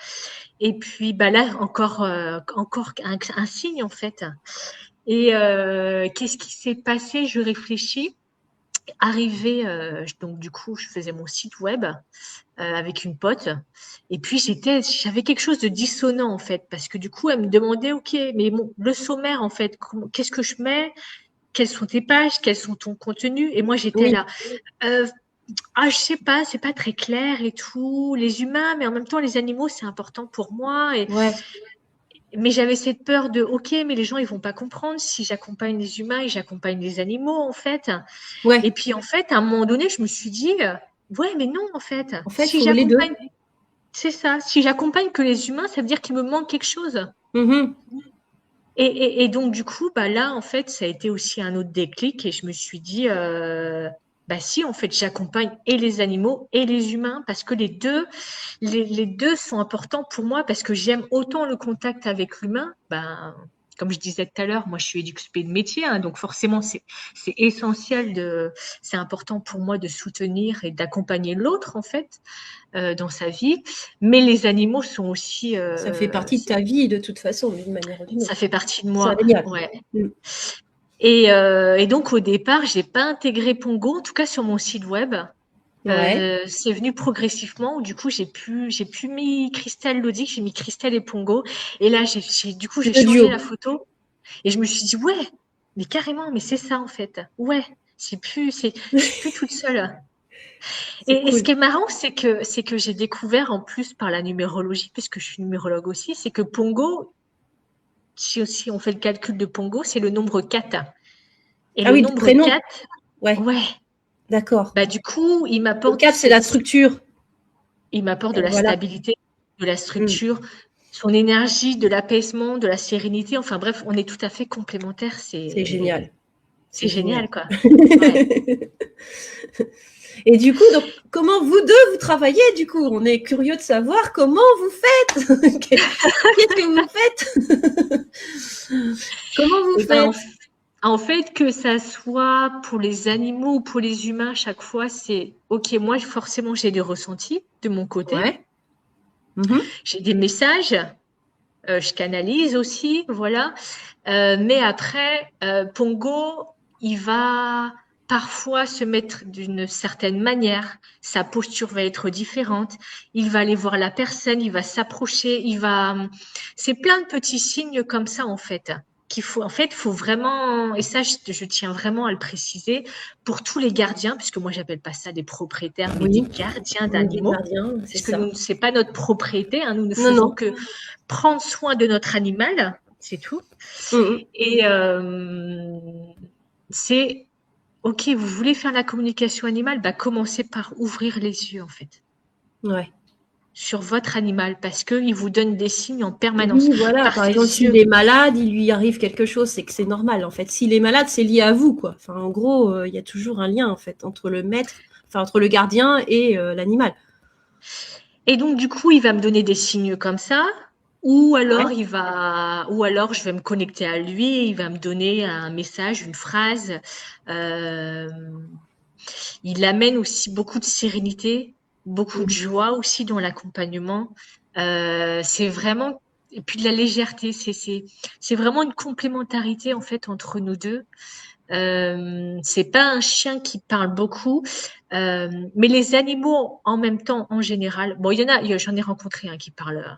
Et puis bah là encore un signe en fait. Et qu'est-ce qui s'est passé? Je réfléchis. Arrivé, donc du coup, je faisais mon site web avec une pote. Et puis j'avais quelque chose de dissonant en fait, parce que du coup, elle me demandait, ok, mais bon, le sommaire en fait, qu'est-ce que je mets? Quelles sont tes pages? Quels sont ton contenu? Et moi, j'étais Oui, là. Euh, je sais pas, c'est pas très clair et tout. Les humains, mais en même temps, les animaux, c'est important pour moi. ouais, Mais j'avais cette peur de, ok, mais les gens, ils vont pas comprendre si j'accompagne les humains et j'accompagne les animaux, en fait. Et ouais. puis, en fait, à un moment donné, je me suis dit, ouais, mais non, en fait, En fait, il si faut les deux. j'accompagne, c'est ça, si j'accompagne que les humains, ça veut dire qu'il me manque quelque chose. Mhm. Et donc, du coup, bah là, en fait, ça a été aussi un autre déclic et je me suis dit, Bah si, en fait, j'accompagne et les animaux et les humains parce que les deux sont importants pour moi parce que j'aime autant le contact avec l'humain. Ben, comme je disais tout à l'heure, moi, je suis éduquée de métier, hein, donc forcément, c'est essentiel c'est important pour moi de soutenir et d'accompagner l'autre, en fait, dans sa vie. Mais les animaux sont aussi, Ça fait partie de ta vie de toute façon, d'une manière ou d'une autre. ça fait partie de C'est moi, génial. ouais. Mm. Et donc, au départ, j'ai pas intégré Pongo, en tout cas sur mon site web. Ouais. C'est venu progressivement. Du coup, j'ai plus mis Christelle Lodi, j'ai mis Christelle et Pongo. Et là, j'ai Le changé duo. la photo et je me suis dit, ouais, mais carrément, mais c'est ça en fait. Ouais, je suis plus toute seule. C'est Et ce cool. qui est marrant, c'est que j'ai découvert en plus par la numérologie, puisque je suis numérologue aussi, c'est que Pongo, si on fait le calcul de Pongo, c'est le nombre 4. Et Ah le oui, de nombre prénom. 4, Ouais, ouais, d'accord. bah du coup, il Le m'apporte 4, c'est la structure. de Et la voilà. stabilité, de la Mm. structure, son énergie, de l'apaisement, de la sérénité. Enfin bref, on est tout à fait complémentaires. C'est génial. C'est C'est génial. génial, quoi. Ouais. Et du coup, donc, comment vous deux, vous travaillez, du coup? On est curieux de savoir comment vous faites. Qu'est-ce que vous faites? Comment vous Et ben, faites? en fait, que ça soit pour les animaux ou pour les humains, chaque fois, c'est OK. Moi, forcément, j'ai des ressentis de mon côté. Ouais. Mhm. J'ai des messages. Je canalise aussi, voilà. Mais après, Pongo, il va parfois se mettre d'une certaine manière. Sa posture va être différente. Il va aller voir la personne, il va s'approcher, c'est plein de petits signes comme ça, en fait. En fait, faut vraiment, et ça, je tiens vraiment à le préciser, pour tous les gardiens, puisque moi, j'appelle pas ça des propriétaires, mais des Oui, gardiens on est des d'animaux, gardiens, c'est puisque ça. nous, c'est pas notre propriété, hein, nous ne Non, faisons non. que prendre soin de notre animal, c'est tout. Mhm. Et c'est, OK, vous voulez faire la communication animale, bah, commencez par ouvrir les yeux, en fait, Ouais. sur votre animal, parce qu'il vous donne des signes en permanence. Oui, voilà. Par Par exemple, ses s'il yeux. est malade, il lui arrive quelque chose, c'est que c'est normal, en fait. S'il est malade, c'est lié à vous, quoi. Enfin, en gros, il y a toujours un lien, en fait, entre le maître, enfin, entre le gardien et l'animal. Et donc, du coup, il va me donner des signes comme ça. Ou Ouais. alors, ou alors je vais me connecter à lui et il va me donner un message, une phrase. Euh, Il amène aussi beaucoup de sérénité, beaucoup de Mhm. joie aussi dans l'accompagnement. C'est vraiment et puis de la légèreté. C'est vraiment une complémentarité en fait entre nous deux. C'est pas un chien qui parle beaucoup, mais les animaux en même temps, en général. Bon, j'en ai rencontré un qui parle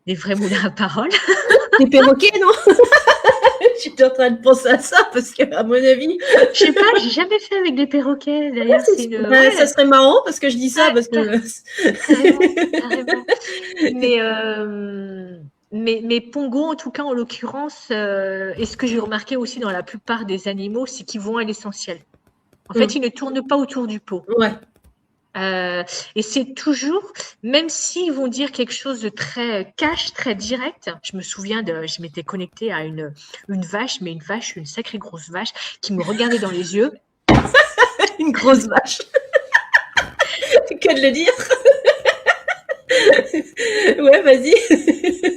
des vrais moulins à parole. Des perroquets, non? J'étais en train de penser à ça, parce qu'à mon avis, Je sais pas, j'ai jamais fait avec des perroquets. D'ailleurs, c'est une ben, ça ouais, serait marrant, parce que je dis ça, ouais, parce que... carrément, carrément. Mais, mais Pongo, en tout cas, en l'occurrence, et ce que j'ai remarqué aussi dans la plupart des animaux, c'est qu'ils vont à l'essentiel. En fait, ils ne tournent pas autour du pot. Ouais. Et c'est toujours, même s'ils vont dire quelque chose de très cash, très direct. Je me souviens je m'étais connectée à une vache, mais une sacrée grosse vache, qui me regardait dans les yeux. Une grosse vache. Que de le dire. Ouais, vas-y.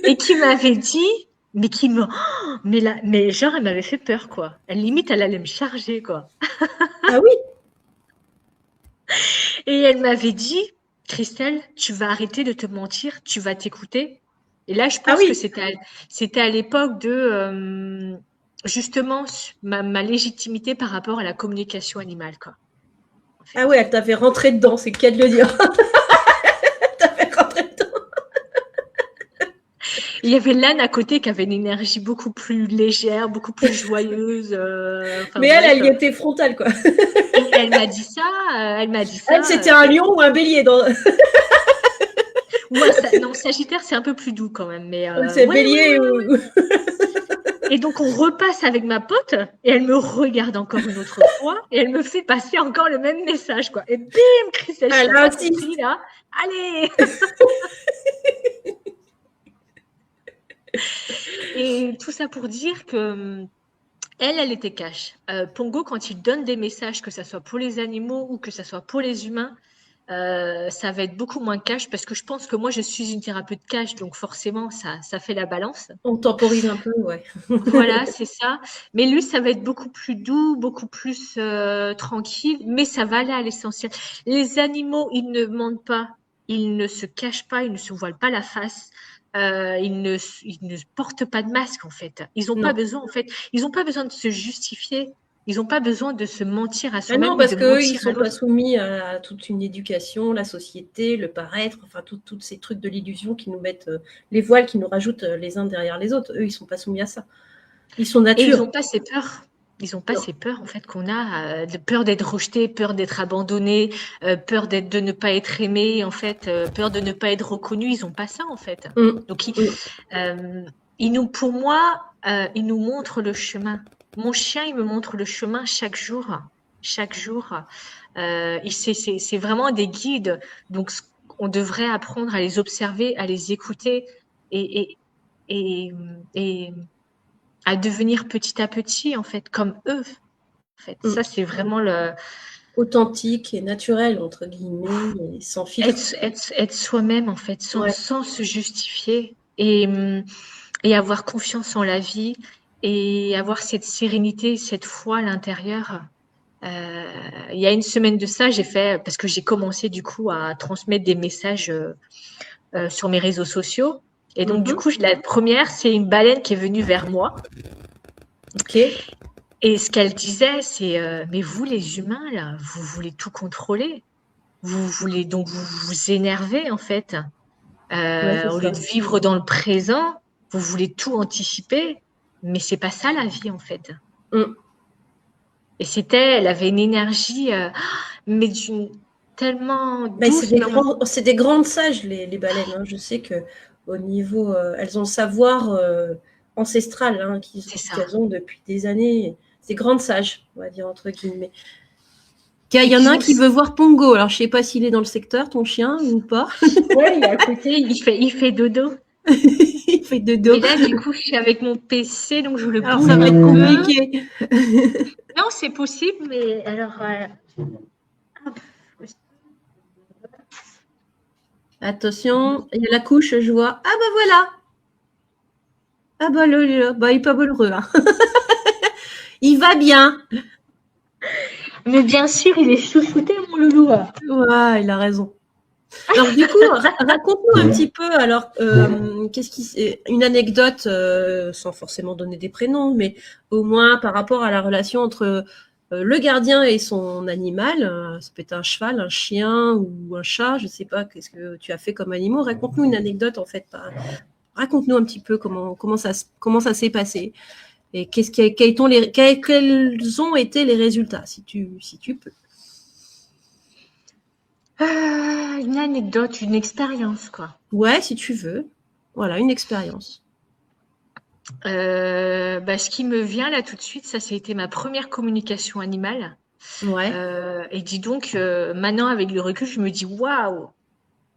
Et qui m'avait dit, mais qui me, oh, mais genre, elle m'avait fait peur, quoi. Elle allait me charger, quoi. Ah oui. Et elle m'avait dit, Christelle, tu vas arrêter de te mentir, tu vas t'écouter. Et là, je Ah pense que oui. c'était à l'époque de, justement, ma légitimité par rapport à la communication animale, quoi. En Ah fait. ouais, elle t'avait rentré dedans, c'est le cas de le dire. Elle t'avait rentré dedans. Il y avait l'âne à côté qui avait une énergie beaucoup plus légère, beaucoup plus joyeuse. Enfin Mais elle bref. y était frontale, quoi. Et elle m'a dit Elle, ça. c'était un lion ou un bélier. Ouais, non, Sagittaire, c'est un peu plus doux quand même. Mais C'est ouais, ouais, bélier ouais. ou... Et donc, on repasse avec ma pote et elle me regarde encore une autre fois et elle me fait passer encore le même message, quoi. Et bim, Christelle, si Elle t'as pas insiste. compris, là, allez! Et tout ça pour dire que Elle était cash. Pongo, quand il donne des messages, que ce soit pour les animaux ou que ce soit pour les humains, ça va être beaucoup moins cash parce que je pense que moi, je suis une thérapeute cash, donc forcément, ça fait la balance. On temporise un peu, ouais. Voilà, c'est ça. Mais lui, ça va être beaucoup plus doux, beaucoup plus tranquille, mais ça va aller à l'essentiel. Les animaux, ils ne mentent pas, ils ne se cachent pas, ils ne se voilent pas la face, ils ne portent pas de masque en fait. Ils n'ont pas Non. besoin en fait, ils n'ont pas besoin de se justifier, ils n'ont pas besoin de se mentir à Ah non, soi-même ou parce de qu'eux, ils mentir à sont pas l'autre. soumis à toute une éducation, la société, le paraître, enfin, tous ces trucs de l'illusion qui nous mettent, les voiles qui nous rajoutent les uns derrière les autres. Eux, ils sont pas soumis à ça. Ils sont Et ils nature. n'ont pas ces peurs. Ils n'ont pas Non. ces peurs en fait qu'on a, de peur d'être rejeté, peur d'être abandonné, peur de ne pas être aimé, en fait, peur de ne pas être reconnu. Ils n'ont pas ça en fait. Mm. Donc Mm. pour moi, ils nous montrent le chemin. Mon chien, il me montre le chemin chaque jour, chaque jour. C'est vraiment des guides. Donc on devrait apprendre à les observer, à les écouter et et, et à devenir petit à petit, en fait, comme eux. En fait, Mm. ça, c'est vraiment le Authentique et naturel, entre guillemets, et sans filtre. être soi-même, en fait, Ouais. sans se justifier et avoir confiance en la vie et avoir cette sérénité, cette foi à l'intérieur. Il y a une semaine de ça, j'ai fait, parce que j'ai commencé du coup à transmettre des messages sur mes réseaux sociaux. Et donc, du Mhm. coup, la première, c'est une baleine qui est venue vers moi. Ok. Et ce qu'elle disait, c'est mais vous, les humains, là, vous voulez tout contrôler. Vous voulez donc vous énerver, en fait. Ouais, c'est Au lieu ça. de vivre dans le présent, vous voulez tout anticiper. Mais c'est pas ça la vie, en fait. Mm. Et elle avait une énergie, mais tellement Mais douce, mais c'est des grandes sages, les baleines, hein. Je sais que au niveau, elles ont le savoir ancestral, hein, c'est ça. qu'elles ont depuis des années. C'est grandes sages, on va dire entre guillemets. Il Et y en a qu'ils un ont. qui veut voir Pongo. Alors, je sais pas s'il est dans le secteur, ton chien, ou pas. Ouais, il est à côté, il fait dodo. Il fait de Et dos. là, du coup, je suis avec mon PC, donc je le Alors, bouge ça va un être peu. compliqué. Non, c'est possible, mais alors. Hop. Attention, il y a la couche, je vois. Ah bah voilà. Ah bah bah, il est pas malheureux, hein. Il va bien. Mais bien sûr, il est chouchouté, mon loulou. Ouais, il a raison. Alors du coup, raconte-nous un petit peu. Alors, une anecdote sans forcément donner des prénoms, mais au moins par rapport à la relation entre le gardien et son animal. Ça peut être un cheval, un chien ou un chat. Je sais pas. Qu'est-ce que tu as fait comme animaux? Raconte-nous une anecdote en fait. Raconte-nous un petit peu comment ça s'est passé et quels ont été les résultats, si tu peux. Une anecdote, une expérience, quoi. Ouais, si tu veux. Voilà, une expérience. Ce qui me vient là tout de suite, ça été ma première communication animale. Ouais, Et dis donc, maintenant avec le recul, je me dis waouh,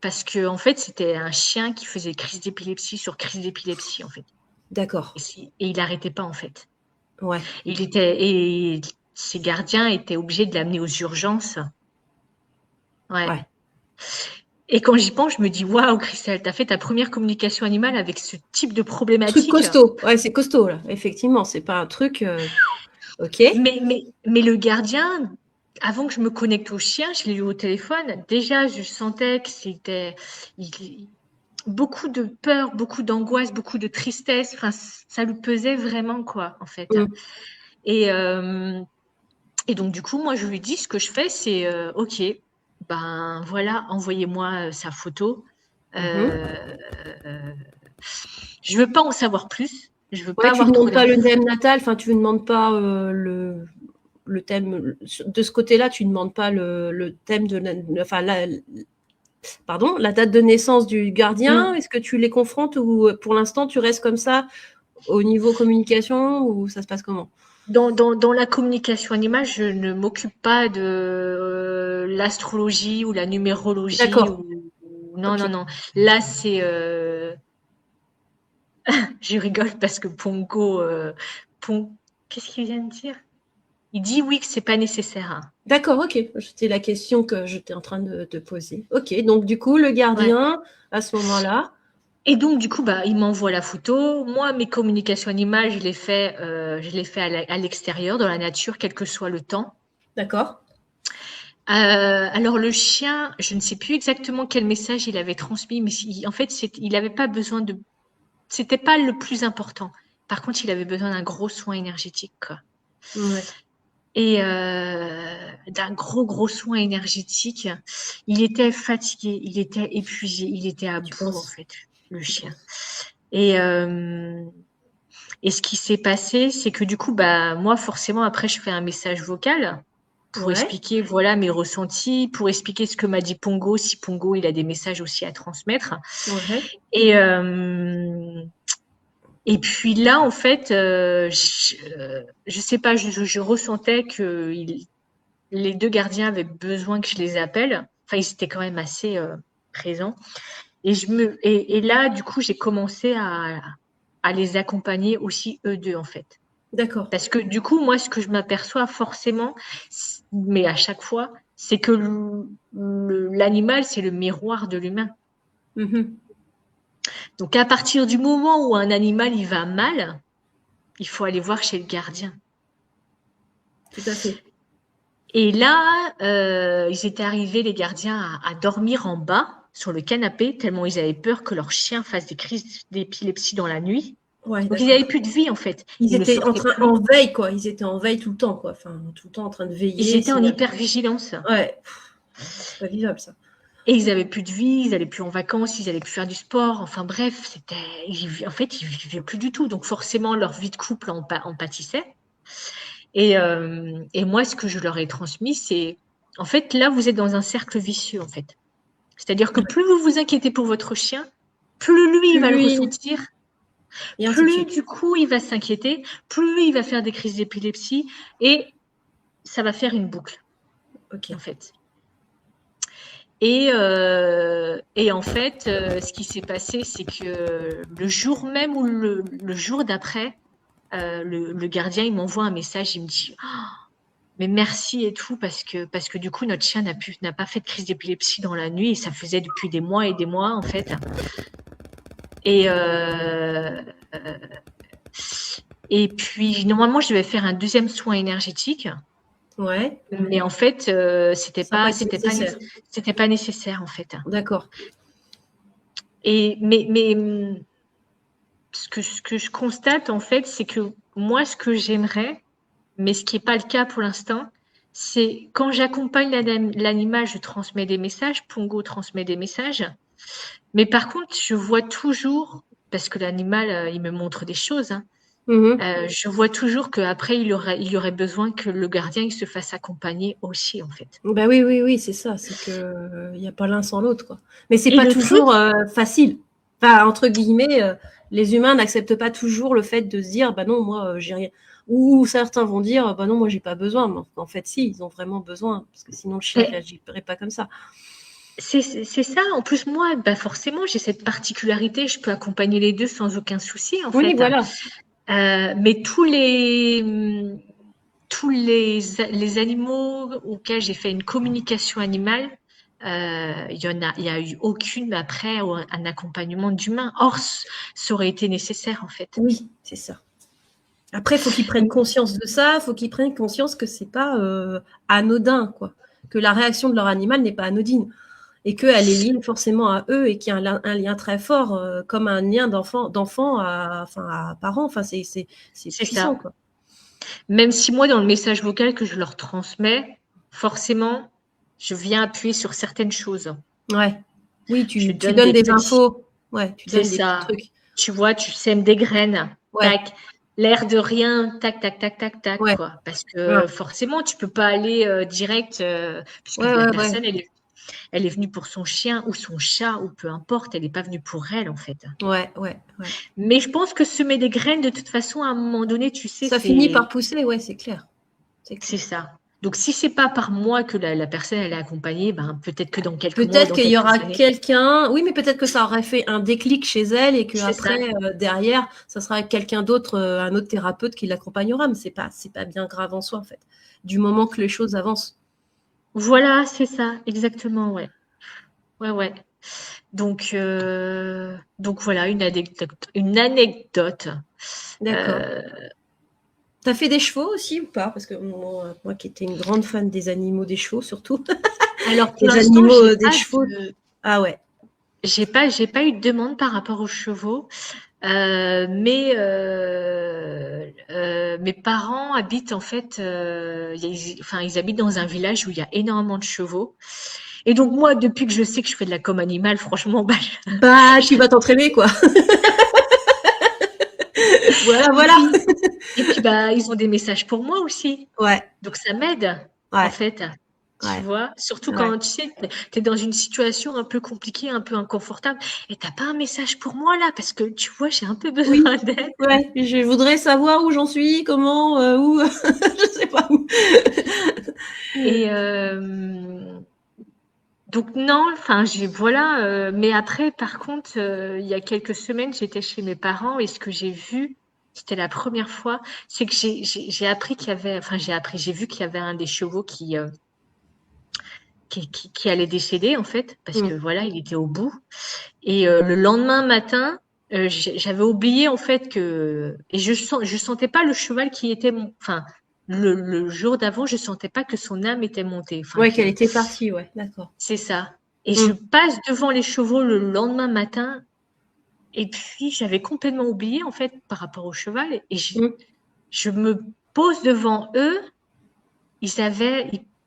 parce que en fait, c'était un chien qui faisait crise d'épilepsie sur crise d'épilepsie en fait, d'accord. et il n'arrêtait pas en fait. Ouais, Et ses gardiens étaient obligés de l'amener aux urgences. Ouais. ouais. Et quand j'y pense, je me dis waouh, Christelle, t'as fait ta première communication animale avec ce type de Truc problématique. costaud. Ouais, c'est costaud là. Effectivement, c'est pas un truc. Ok. Mais le gardien, avant que je me connecte au chien, je l'ai eu au téléphone. Déjà, je sentais que beaucoup de peur, beaucoup d'angoisse, beaucoup de tristesse. Enfin, ça lui pesait vraiment, quoi, en fait. Mm. Et, euh, et donc, du coup, moi, je lui dis, ce que je fais, c'est, OK, ben voilà, envoyez-moi sa photo. Mhm. Je veux pas en savoir plus. Je veux Ouais, pas tu avoir trop demandes pas le d'infos. thème natal. Enfin, tu ne demandes pas le thème de ce côté-là. Tu ne demandes pas le thème enfin pardon, la date de naissance du gardien. Mm. Est-ce que tu les confrontes ou pour l'instant tu restes comme ça au niveau communication ou ça se passe comment? Dans la communication animale, je ne m'occupe pas de l'astrologie ou la numérologie D'accord. ou- non, Ok. non, non. Là, c'est je rigole parce que Pongo, Pon- Qu'est-ce qu'il vient de dire? Il dit oui que c'est pas nécessaire. Hein. D'accord, ok. C'était la question que j'étais en train de te poser. Ok, donc du coup, le gardien, à ce moment-là. Et donc, du coup, il m'envoie la photo. Moi, mes communications animales, je les fais à l'extérieur, dans la nature, quel que soit le temps. D'accord. Alors, le chien, je ne sais plus exactement quel message il avait transmis, mais en fait, il n'avait pas besoin de. C'était pas le plus important. Par contre, il avait besoin d'un gros soin énergétique, quoi. Ouais. Et d'un gros soin énergétique. Il était fatigué, il était épuisé, il était à bout, en fait, le chien. Et ce qui s'est passé, c'est que du coup, moi, forcément, après, je fais un message vocal pour expliquer, voilà, mes ressentis, pour expliquer ce que m'a dit Pongo, si Pongo, il a des messages aussi à transmettre. Ouais. Et puis là, en fait, je sais pas, je ressentais que les deux gardiens avaient besoin que je les appelle. Enfin, ils étaient quand même assez présents. Et là, du coup, j'ai commencé à les accompagner aussi, eux deux, en fait. D'accord. Parce que du coup, moi, ce que je m'aperçois forcément, mais à chaque fois, c'est que l'animal, c'est le miroir de l'humain. Mhm. Donc, à partir du moment où un animal, il va mal, il faut aller voir chez le gardien. Tout à fait. Et là, ils étaient arrivés, les gardiens, à dormir en bas, sur le canapé, tellement ils avaient peur que leur chien fasse des crises d'épilepsie dans la nuit. Ouais, Donc, ils n'avaient plus de vie, en fait. Ils ne étaient sortaient plus. en veille, quoi. Ils étaient en veille tout le temps, quoi. Enfin, tout le temps en train de Ils veiller. étaient en hypervigilance. Ouais. C'est pas vivable, ça. Et ils n'avaient plus de vie, ils n'allaient plus en vacances, ils n'allaient plus faire du sport. Enfin bref, en fait, ils vivaient plus du tout. Donc forcément, leur vie de couple en pâtissait. Et moi, ce que je leur ai transmis, c'est, en fait, là, vous êtes dans un cercle vicieux, en fait. C'est-à-dire que plus vous vous inquiétez pour votre chien, plus lui, il va le ressentir, et ainsi de plus suite. du coup, il va s'inquiéter, plus il va faire des crises d'épilepsie et ça va faire une boucle, en fait. Et en fait, ce qui s'est passé, c'est que le jour même ou le jour d'après, le gardien, il m'envoie un message, il me dit mais merci et tout parce que du coup notre chien n'a pas fait de crise d'épilepsie dans la nuit et ça faisait depuis des mois et des mois en fait. Et puis normalement je devais faire un deuxième soin énergétique. Ouais. Mais en fait c'était pas nécessaire en fait. D'accord. Mais ce que je constate en fait, c'est que moi ce que j'aimerais, mais ce qui n'est pas le cas pour l'instant, c'est quand j'accompagne l'animal, je transmets des messages, Pongo transmet des messages, mais par contre, je vois toujours, parce que l'animal, il me montre des choses, hein, je vois toujours qu'après, il y aurait besoin que le gardien il se fasse accompagner aussi, en fait. Ben oui, c'est ça, c'est qu'il n'y a pas l'un sans l'autre, quoi. Mais c'est pas toujours facile. Enfin, entre guillemets, les humains n'acceptent pas toujours le fait de se dire, bah non, moi, j'ai rien. Ou certains vont dire, bah non, moi, j'ai pas besoin. Mais en fait, si, ils ont vraiment besoin, parce que sinon, le chien ne réagirait pas comme ça. C'est ça. En plus, moi, forcément, j'ai cette particularité. Je peux accompagner les deux sans aucun souci, en fait. Oui, voilà. Mais tous les animaux auxquels j'ai fait une communication animale, il y a eu aucune après un accompagnement d'humain. Or, ça aurait été nécessaire en fait. Oui, c'est ça. Après, il faut qu'ils prennent conscience de ça, il faut qu'ils prennent conscience que c'est pas anodin, quoi. Que la réaction de leur animal n'est pas anodine et qu'elle est liée forcément à eux et qu'il y a un lien très fort, comme un lien d'enfant à parent. Enfin, c'est puissant, ça. Quoi. Même si moi, dans le message vocal que je leur transmets, forcément, je viens appuyer sur certaines choses. Ouais. Oui, tu donnes des infos. Ouais, tu donnes des petits trucs. Tu vois, tu sèmes des graines. Ouais. Tac. L'air de rien, tac, ouais. quoi. Parce que forcément, tu peux pas aller direct, puisque la personne, elle est venue pour son chien ou son chat ou peu importe, elle n'est pas venue pour elle en fait. Ouais. Mais je pense que semer des graines, de toute façon, à un moment donné, tu sais, ça finit par pousser, ouais, c'est clair. C'est ça. Donc, si c'est pas par moi que la personne elle est accompagnée, ben, peut-être que dans quelques mois, Peut-être dans qu'il y aura quelques années. quelqu'un, oui, mais peut-être que ça aurait fait un déclic chez elle et que C'est ça. après, derrière, ça sera quelqu'un d'autre, un autre thérapeute qui l'accompagnera. Mais c'est pas bien grave en soi, en fait. Du moment que les choses avancent. Voilà, c'est ça, exactement, ouais. Ouais, ouais. Donc voilà, une anecdote. Une anecdote. D'accord. Euh, T'as fait des chevaux aussi ou pas? Parce que moi qui étais une grande fan des animaux, des chevaux surtout. alors pour Les l'instant, animaux, des chevaux. Ah ouais. j'ai pas eu de demande par rapport aux chevaux. Mais mes parents habitent en fait, enfin ils habitent dans un village où il y a énormément de chevaux. Et donc moi, depuis que je sais que je fais de la com animale, franchement, bah, Bah, tu vas t'entraîner, quoi. Voilà, et voilà. puis bah ils ont des messages pour moi aussi. Ouais, Donc ça m'aide en ouais, fait. Tu ouais, vois, surtout ouais. quand tu sais, tu es dans une situation un peu compliquée, un peu inconfortable, et t'as pas un message pour moi là, parce que tu vois, j'ai un peu Oui, besoin d'aide. ouais. Je voudrais savoir où j'en suis, comment, où. Je sais pas où. Et donc non, enfin voilà. Mais après, par contre, il y a quelques semaines, j'étais chez mes parents et ce que j'ai vu, c'était la première fois, c'est que j'ai appris qu'il y avait, enfin j'ai vu qu'il y avait un des chevaux qui allait décéder en fait, parce que Mm. voilà, il était au bout. Et le lendemain matin, j'avais oublié en fait que et je sentais pas le cheval qui était enfin le jour d'avant, je sentais pas que son âme était montée, enfin Ouais, qu'elle que était partie, ouais, d'accord. c'est ça. Et je Mm. passe devant les chevaux le lendemain matin et puis j'avais complètement oublié en fait par rapport au cheval et Mm. je me pose devant eux, ils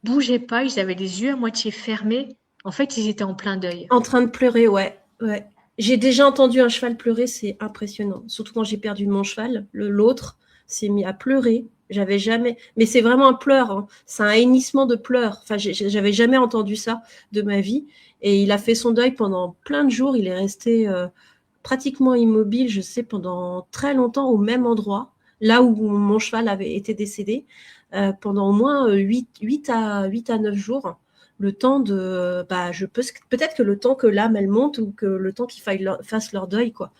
bougeaient pas, ils avaient les yeux à moitié fermés. En fait, ils étaient en plein deuil. En train de pleurer, ouais, ouais. J'ai déjà entendu un cheval pleurer, c'est impressionnant. Surtout quand j'ai perdu mon cheval, l'autre s'est mis à pleurer. J'avais jamais, mais c'est vraiment un pleur, hein. C'est un hennissement de pleurs. Enfin, j'avais jamais entendu ça de ma vie. Et il a fait son deuil pendant plein de jours. Il est resté pratiquement immobile, je sais, pendant très longtemps au même endroit, là où mon cheval avait été décédé, pendant au moins 8 à 9 jours. Le temps de, bah, peut-être que le temps que l'âme elle monte ou que le temps qu'ils fassent leur deuil, quoi.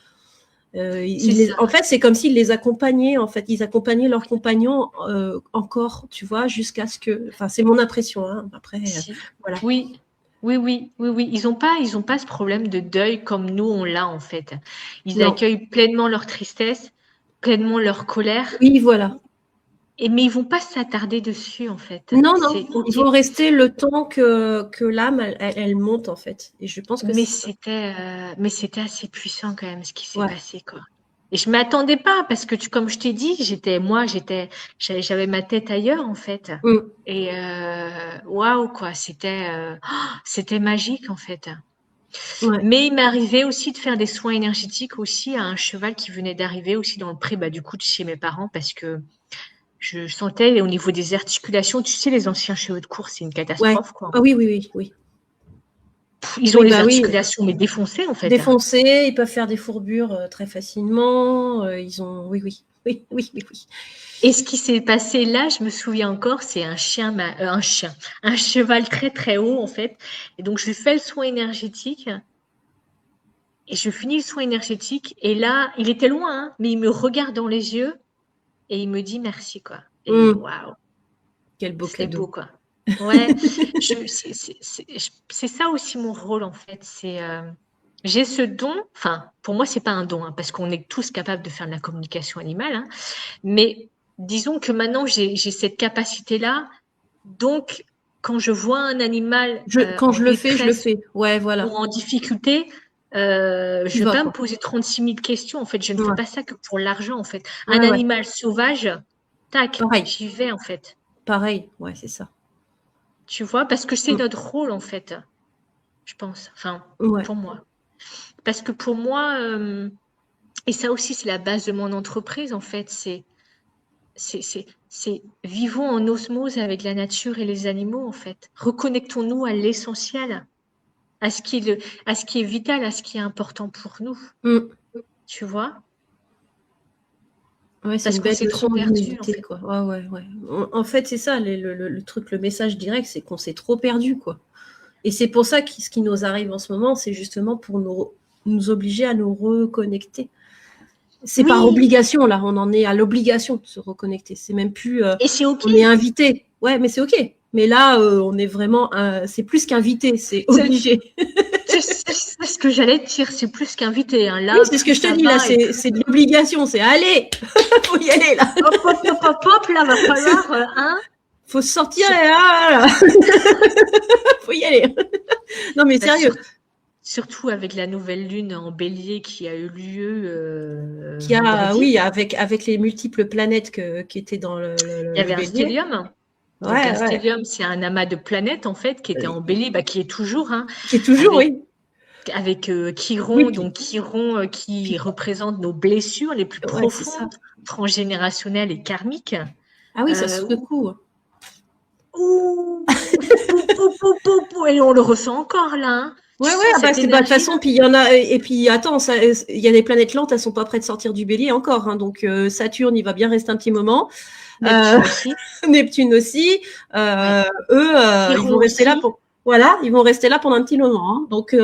C'est ça. En fait, c'est comme s'ils les accompagnaient. En fait, ils accompagnaient leurs compagnons encore, tu vois, jusqu'à ce que. Enfin, c'est mon impression. Hein. Après, Si. voilà. Oui. Oui, oui, oui, oui. Ils ont pas ce problème de deuil comme nous on l'a en fait. Ils Non. accueillent pleinement leur tristesse, pleinement leur colère, Oui, voilà. mais ils vont pas s'attarder dessus en fait. Non, non. C'est Ils ok. vont rester le temps que l'âme elle monte en fait. Et je pense que c'est ça. Mais c'était assez puissant quand même ce qui s'est Ouais. passé quoi. Et je m'attendais pas parce que comme je t'ai dit, j'avais ma tête ailleurs en fait. Mm. Et waouh quoi, c'était magique en fait. Ouais. Mais il m'est arrivé aussi de faire des soins énergétiques aussi à un cheval qui venait d'arriver aussi dans le pré, bah, du coup, de chez mes parents parce que je sentais au niveau des articulations, tu sais, les anciens chevaux de course, c'est une Ouais. catastrophe, quoi. Ah oui, oui, oui, oui. Ils ont Oui, les bah oui. articulations, mais défoncées, en fait. Défoncés, ils peuvent faire des fourbures très facilement. Ils ont. Oui, oui. Oui, oui, oui, oui. Et ce qui s'est passé là, je me souviens encore, c'est un cheval très, très haut, en fait. Et donc, je lui fais le soin énergétique. Et je finis le soin énergétique. Et là, il était loin, hein, mais il me regarde dans les yeux et il me dit merci, quoi. Et Mm. waouh, Quel beau c'était beau, cadeau. quoi. Ouais, c'est ça aussi mon rôle en fait. J'ai ce don. Enfin, pour moi, c'est pas un don hein, parce qu'on est tous capables de faire de la communication animale. Hein, mais disons que maintenant j'ai cette capacité-là. Donc, quand je vois un animal Quand en je le fais, je le détresse fais. Ouais, ou voilà. en difficulté, Tu je vais vas, pas me quoi. poser 36 000 questions. En fait, je ne fais Ouais, pas ça que pour l'argent. En fait, un ouais, ouais. animal sauvage, tac, Pareil. j'y vais en fait. Pareil. Ouais, c'est ça. Tu vois, parce que c'est Mm. notre rôle en fait, je pense. Enfin, Ouais. pour moi. Parce que pour moi, et ça aussi c'est la base de mon entreprise en fait, c'est vivons en osmose avec la nature et les animaux en fait. Reconnectons-nous à l'essentiel, à ce qui est vital, à ce qui est important pour nous. Mm. Tu vois? Ouais, c'est parce une qu'on belle s'est leçon trop perdu, en d'humilité, fait. quoi. Ouais, ouais, ouais. En fait, c'est ça, le truc, le message direct, c'est qu'on s'est trop perdu, quoi. Et c'est pour ça que ce qui nous arrive en ce moment, c'est justement pour nous obliger à nous reconnecter. C'est par Oui, obligation, là, on en est à l'obligation de se reconnecter. C'est même plus, et c'est OK. on est invité. Ouais, mais c'est OK. Mais là, on est vraiment, c'est plus qu'invité, c'est C'est obligé. c'est ce que j'allais te dire, c'est plus qu'invité, hein. Oui, Là, c'est ce plus que je te ça dis, là, va et c'est de l'obligation. C'est allez, faut y aller, là. hop, hop, hop, hop, hop, là, va falloir, hein, Faut sortir sur, et là, faut y aller. Non, mais bah, sérieux. surtout avec la nouvelle lune en bélier qui a eu lieu Qui a, vendredi. oui, avec les multiples planètes qui étaient dans Il y le avait un bélier. stellium. Donc un Ouais, ouais. stellium, c'est un amas de planètes en fait qui était en bélier, bah, qui est toujours, hein, Qui est toujours, avec oui. avec Oui, Chiron, puis, donc Chiron qui puis représente nos blessures les plus ouais, c'est ça. profondes, transgénérationnelles et karmiques. Ah oui, ça Euh, secoue. ouh, pou, pou, pou, pou, pou, et on le ressent encore là, hein. Tu Ouais, ouais, sens ah bah, cette c'est, bah, de toute énergie là? façon, puis il y en a, et puis attends, il y a des planètes lentes, elles sont pas prêtes de sortir du bélier encore, hein, donc Saturne, il va bien rester un petit moment. Neptune aussi. Neptune aussi. Ouais. Eux, ils Chiron vont rester là aussi. pour, voilà, ils vont rester là pendant un petit moment, hein, donc,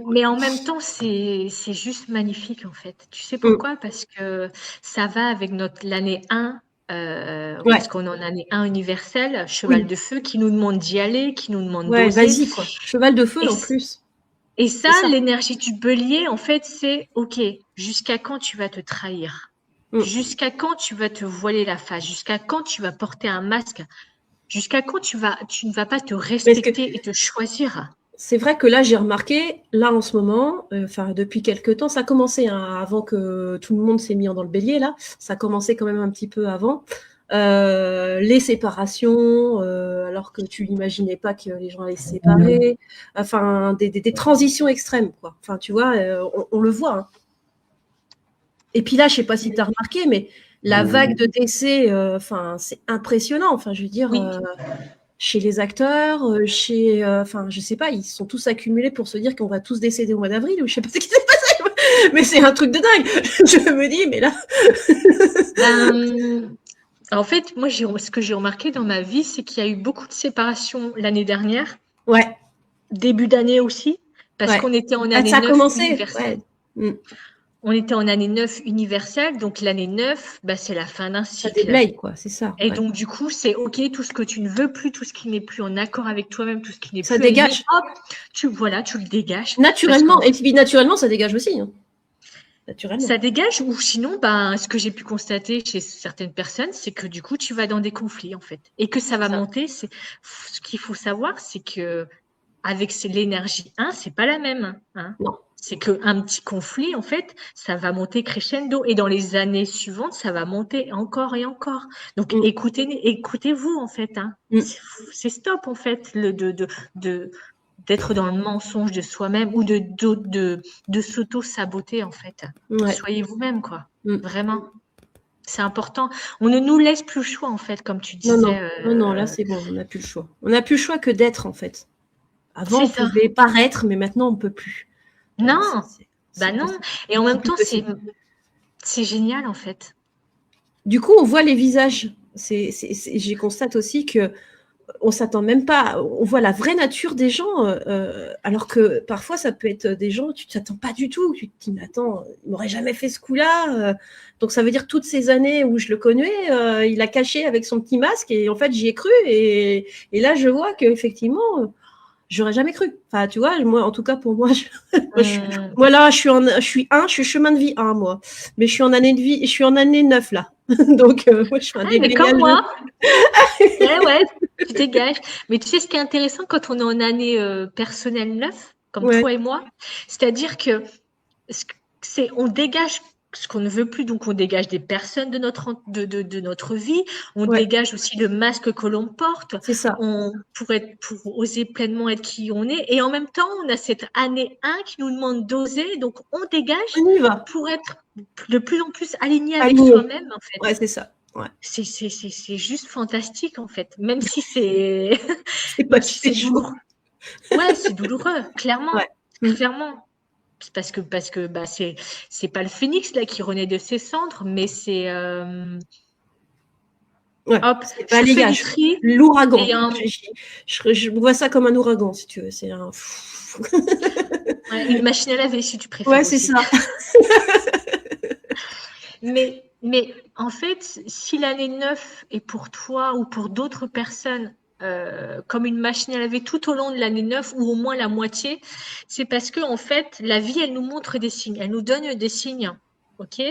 Mais en même temps, c'est juste magnifique en fait. Tu sais mm, pourquoi? Parce que ça va avec l'année 1, ouais, parce qu'on est en année 1 universelle, cheval oui, de feu, qui nous demande d'y aller, qui nous demande ouais, d'oser. vas-y, quoi. Cheval de feu, Et, en plus. et C'est ça, ça. l'énergie du bélier, en fait, c'est OK, jusqu'à quand tu vas te trahir? Mm. Jusqu'à quand tu vas te voiler la face? Jusqu'à quand tu vas porter un masque? Jusqu'à quand tu ne vas pas te Parce que respecter et te choisir? c'est vrai que là, j'ai remarqué, là, en ce moment, enfin, depuis quelques temps, ça a commencé, hein, avant que tout le monde s'est mis dans le bélier, là. Ça a commencé quand même un petit peu avant. Les séparations, alors que tu n'imaginais pas que les gens allaient se séparer. Enfin, des transitions extrêmes, quoi. Enfin, tu vois, on le voit, hein. Et puis là, je sais pas si tu as remarqué, mais la vague de décès, enfin, c'est impressionnant. Enfin, je veux dire, Oui. chez les acteurs, enfin, je sais pas, ils sont tous accumulés pour se dire qu'on va tous décéder au mois d'avril, ou je sais pas ce qui s'est passé, mais c'est un truc de dingue. Je me dis, mais là, Ben, en fait, moi, ce que j'ai remarqué dans ma vie, c'est qu'il y a eu beaucoup de séparations l'année dernière, ouais, début d'année aussi, parce ouais. qu'on était en Ah, année ça a 9 commencé, universelle. ouais. Mm. On était en année 9 universelle, donc l'année 9, bah, c'est la fin d'un Ça cycle. déblaye, quoi, c'est ça, Et ouais. donc, du coup, c'est OK, tout ce que tu ne veux plus, tout ce qui n'est plus en accord avec toi-même, tout ce qui n'est Ça plus aligné, dégage. hop, voilà, tu le dégages. Parce Naturellement, qu'en et puis naturellement, ça dégage aussi, hein. Naturellement. ça dégage, ou sinon, ben, ce que j'ai pu constater chez certaines personnes, c'est que du coup, tu vas dans des conflits, en fait. Et que ça C'est va ça. monter. Ce qu'il faut savoir, c'est que avec l'énergie 1, c'est pas la même, hein. Non. C'est qu'un petit conflit, en fait, ça va monter crescendo. Et dans les années suivantes, ça va monter encore et encore. Donc, Mm. écoutez-vous, en fait, hein. Mm. C'est stop, en fait, d'être dans le mensonge de soi-même ou de s'auto-saboter, en fait. Ouais. Soyez vous-même, quoi. Mm. Vraiment. C'est important. On ne nous laisse plus le choix, en fait, comme tu Non, non, disais. non, non, là, c'est bon, on n'a plus le choix. On n'a plus le choix que d'être, en fait. Avant, C'est on ça. pouvait paraître, mais maintenant, on peut plus. Non, bah C'est non. possible. Et en C'est même plus temps, possible. c'est génial, en fait. Du coup, on voit les visages. Je constate aussi que on s'attend même pas. On voit la vraie nature des gens, alors que parfois, ça peut être des gens, tu t'attends pas du tout. Tu te dis, mais attends, il m'aurait jamais fait ce coup-là. Donc, ça veut dire toutes ces années où je le connais, il a caché avec son petit masque et en fait, j'y ai cru. Et là, je vois qu'effectivement, j'aurais jamais cru. Enfin, tu vois, moi, en tout cas, pour moi, Hum. moi là, je suis chemin de vie 1, moi. Mais je suis en année de vie, je suis en année 9, là. Donc, moi, je fais un Ah, mais comme déblayage. moi. Ouais, ouais, tu dégages. Mais tu sais, ce qui est intéressant quand on est en année personnelle 9, comme Ouais, toi et moi, c'est-à-dire que on dégage ce qu'on ne veut plus, donc on dégage des personnes de notre vie, on ouais, dégage aussi le masque que l'on porte, c'est ça. pour oser pleinement être qui on est, et en même temps, on a cette année 1 qui nous demande d'oser, donc on dégage On y va. pour être de plus en plus aligné avec Aligné. soi-même, en fait. Ouais, c'est ça. Ouais. C'est juste fantastique, en fait, même si c'est C'est pas même si c'est c'est chaud. douloureux. Ouais, c'est douloureux, clairement, Ouais. Mm. clairement. parce que bah, c'est pas le phénix là qui renaît de ses cendres, mais c'est Ouais, hop, c'est je fais du balayage. tri L'ouragan. et Je vois ça comme un ouragan, si tu veux. C'est un... une machine à laver si tu Ouais, préfères c'est aussi. ça. Mais en fait, si l'année 9 est pour toi ou pour d'autres personnes comme une machine à laver tout au long de l'année 9 ou au moins la moitié, c'est parce que en fait, la vie, elle nous montre des signes, elle nous donne des signes, ok?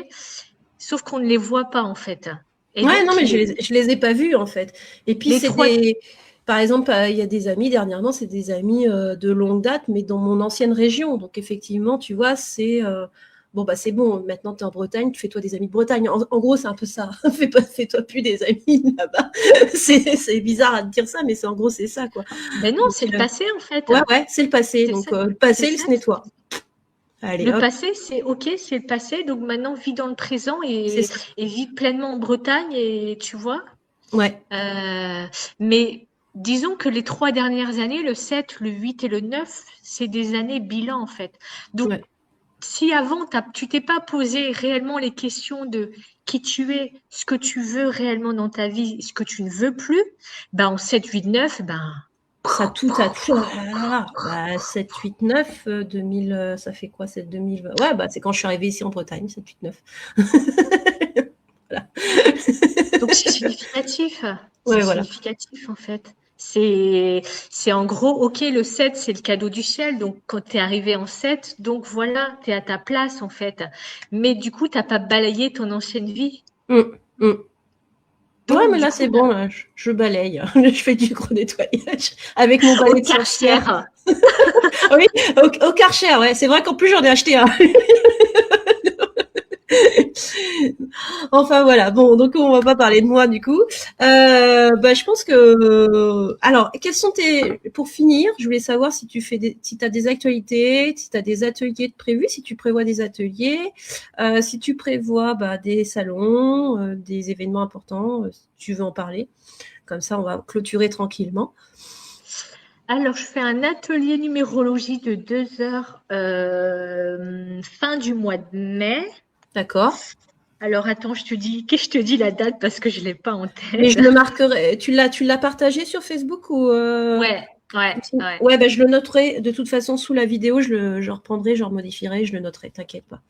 Sauf qu'on ne les voit pas en fait. Et Ouais, non, donc, mais je les ai pas vus, en fait. Et puis, les c'est trois, des... Par exemple, il y a des amis, dernièrement, c'est des amis de longue date, mais dans mon ancienne région. Donc, effectivement, tu vois, c'est... Bon, bah, c'est bon, maintenant, tu es en Bretagne, tu fais-toi des amis de Bretagne. En gros, c'est un peu ça. Fais-toi plus des amis là-bas. C'est bizarre à te dire ça, mais en gros, c'est ça, quoi. ben non, Donc, c'est le passé en fait. ouais, c'est le passé. C'est Donc, ça. le C'est passé, il ça. se nettoie. Allez, Le hop, passé, c'est OK, c'est le passé. Donc maintenant, vis dans le présent c'est et, ça. et vis pleinement en Bretagne. Et tu vois. Ouais, Mais disons que les 3 dernières années, le 7, le 8 et le 9, c'est des années bilan en fait. Donc, ouais. si avant, tu t'es pas posé réellement les questions de qui tu es, ce que tu veux réellement dans ta vie, ce que tu ne veux plus, ben en 7, 8, 9, ben Ça tout a tout. Oh là là. Bah, 7, 8, 9, 2000, ça fait quoi, c'est 2020? Ouais, bah, c'est quand je suis arrivée ici en Bretagne, 7, 8, 9. Voilà. donc c'est significatif. C'est Ouais, voilà. significatif en fait. C'est en gros, OK, le 7, c'est le cadeau du ciel. Donc, quand tu es arrivé en 7, donc voilà, tu es à ta place en fait. Mais du coup, tu n'as pas balayé ton ancienne vie. Mm, mm. Ouais, Donc, mais du là, coup, c'est bon, là, je balaye. Je fais du gros nettoyage avec mon balai au de sorcière. Karcher, Oui, au Karcher, ouais. C'est vrai qu'en plus, j'en ai acheté un. Enfin voilà, bon, donc on va pas parler de moi du coup. Bah, je pense que alors, quels sont pour finir, je voulais savoir si si tu as des actualités, si tu as des ateliers de prévus, si tu prévois des ateliers, si tu prévois bah, des salons, des événements importants, si tu veux en parler. Comme ça, on va clôturer tranquillement. alors, je fais un atelier numérologie de 2 heures fin du mois de mai. D'accord. Alors, attends, je te dis la date parce que je ne l'ai pas en Mais tête. je le marquerai. Tu l'as partagé sur Facebook ou Ouais, ouais, ouais. Ouais, bah, je le noterai de toute façon sous la vidéo. Je reprendrai, je remodifierai, je le noterai. T'inquiète pas.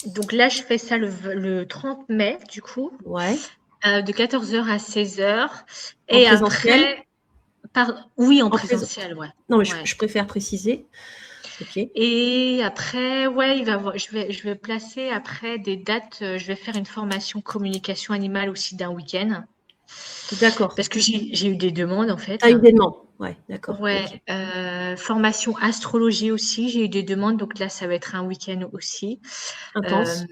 Donc là, je fais ça le 30 mai, du coup, Ouais. de 14 heures à 16 heures. En Et présentiel. après, oui, en En présent. présentiel, ouais. Non, mais Ouais. je préfère préciser. Ok. Et après, ouais, je vais placer après des dates. Je vais faire une formation communication animale aussi d'un week-end. D'accord. Parce que j'ai eu des demandes, en fait. T'as eu des demandes. Ouais, d'accord. Ok. Ouais, formation astrologie aussi, j'ai eu des demandes, donc là, ça va être un week-end aussi. Euh, Intense.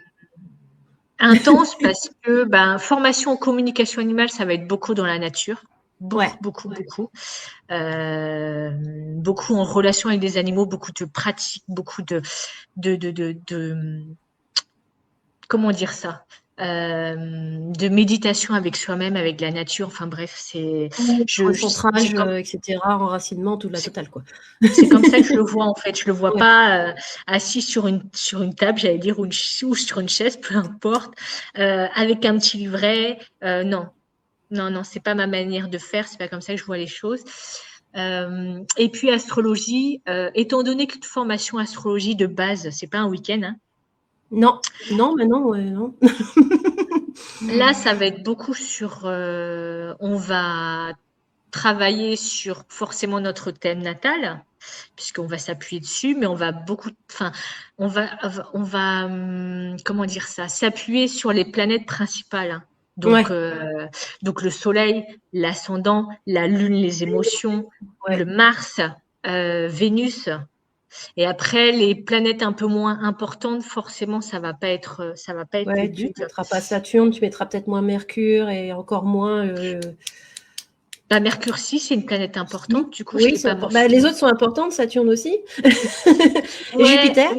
Intense parce que ben, formation en communication animale, ça va être beaucoup dans la nature. Beaucoup, Ouais. beaucoup, beaucoup. Beaucoup en relation avec des animaux, beaucoup de pratiques, beaucoup de comment dire ça? De méditation avec soi-même, avec la nature. Enfin bref, Recentrage, c'est comme, etc. Enracinement, tout la totale, quoi. c'est comme ça que je le vois en fait. Je le vois pas assis sur une table, j'allais dire, ou sur une chaise, peu importe, avec un petit livret. Non, non, non, c'est pas ma manière de faire. C'est pas comme ça que je vois les choses. Et puis astrologie, étant donné que formation astrologie de base, c'est pas un week-end. Hein, Non, non, mais non, ouais, non. là, ça va être beaucoup sur. On va travailler sur forcément notre thème natal, puisqu'on va s'appuyer dessus, mais on va beaucoup, enfin, on va, comment dire ça, s'appuyer sur les planètes principales. Hein. Ouais, Donc le Soleil, l'ascendant, la Lune, les émotions, le ouais. Mars, Vénus. Et après, les planètes un peu moins importantes, forcément, ça va pas être le Ouais, tu but. mettras pas Saturne, tu mettras peut-être moins Mercure et encore moins. Bah, Mercure, si, c'est une planète importante. Si. Du coup, je Oui, l'ai pas bah, les mentionné. autres sont importantes, Saturne aussi. Et Ouais, Jupiter,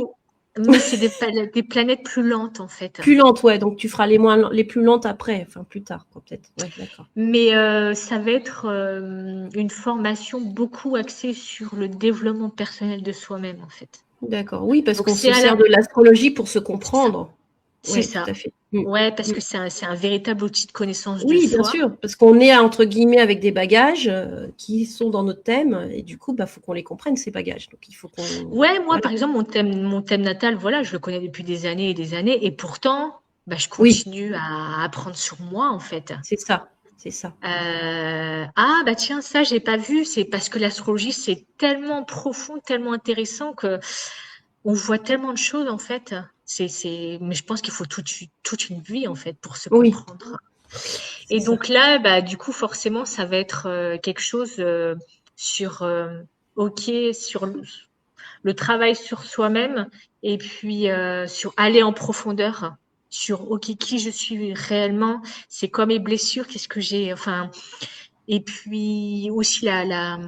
mais c'est des planètes plus lentes en fait. plus lente, ouais. Donc tu feras les plus lentes après, enfin plus tard, quoi, peut-être. Ouais, d'accord. Mais ça va être une formation beaucoup axée sur le développement personnel de soi-même en fait. D'accord. Oui, parce Donc, qu'on c'est se sert de l'astrologie pour se comprendre. c'est Oui, tout ça. à fait. Ouais, parce que c'est un véritable outil de connaissance de Oui, bien soi. sûr, parce qu'on est entre guillemets avec des bagages qui sont dans notre thème, et du coup, faut qu'on les comprenne, ces bagages. Donc, il faut qu'on. Ouais, moi, Voilà. par exemple, mon thème natal, voilà, je le connais depuis des années et des années, et pourtant, je Oui, continue à apprendre sur moi, en fait. c'est ça. C'est ça. Ah, bah tiens, ça, j'ai pas vu. C'est parce que l'astrologie, c'est tellement profond, tellement intéressant que on voit tellement de choses, en fait. Mais je pense qu'il faut toute une vie, en fait, pour se Oui, comprendre. c'est Et ça. donc là, du coup, forcément, ça va être quelque chose sur, OK, sur le travail sur soi-même et puis sur aller en profondeur sur OK, qui je suis réellement, c'est quoi mes blessures, qu'est-ce que j'ai, enfin, et puis aussi la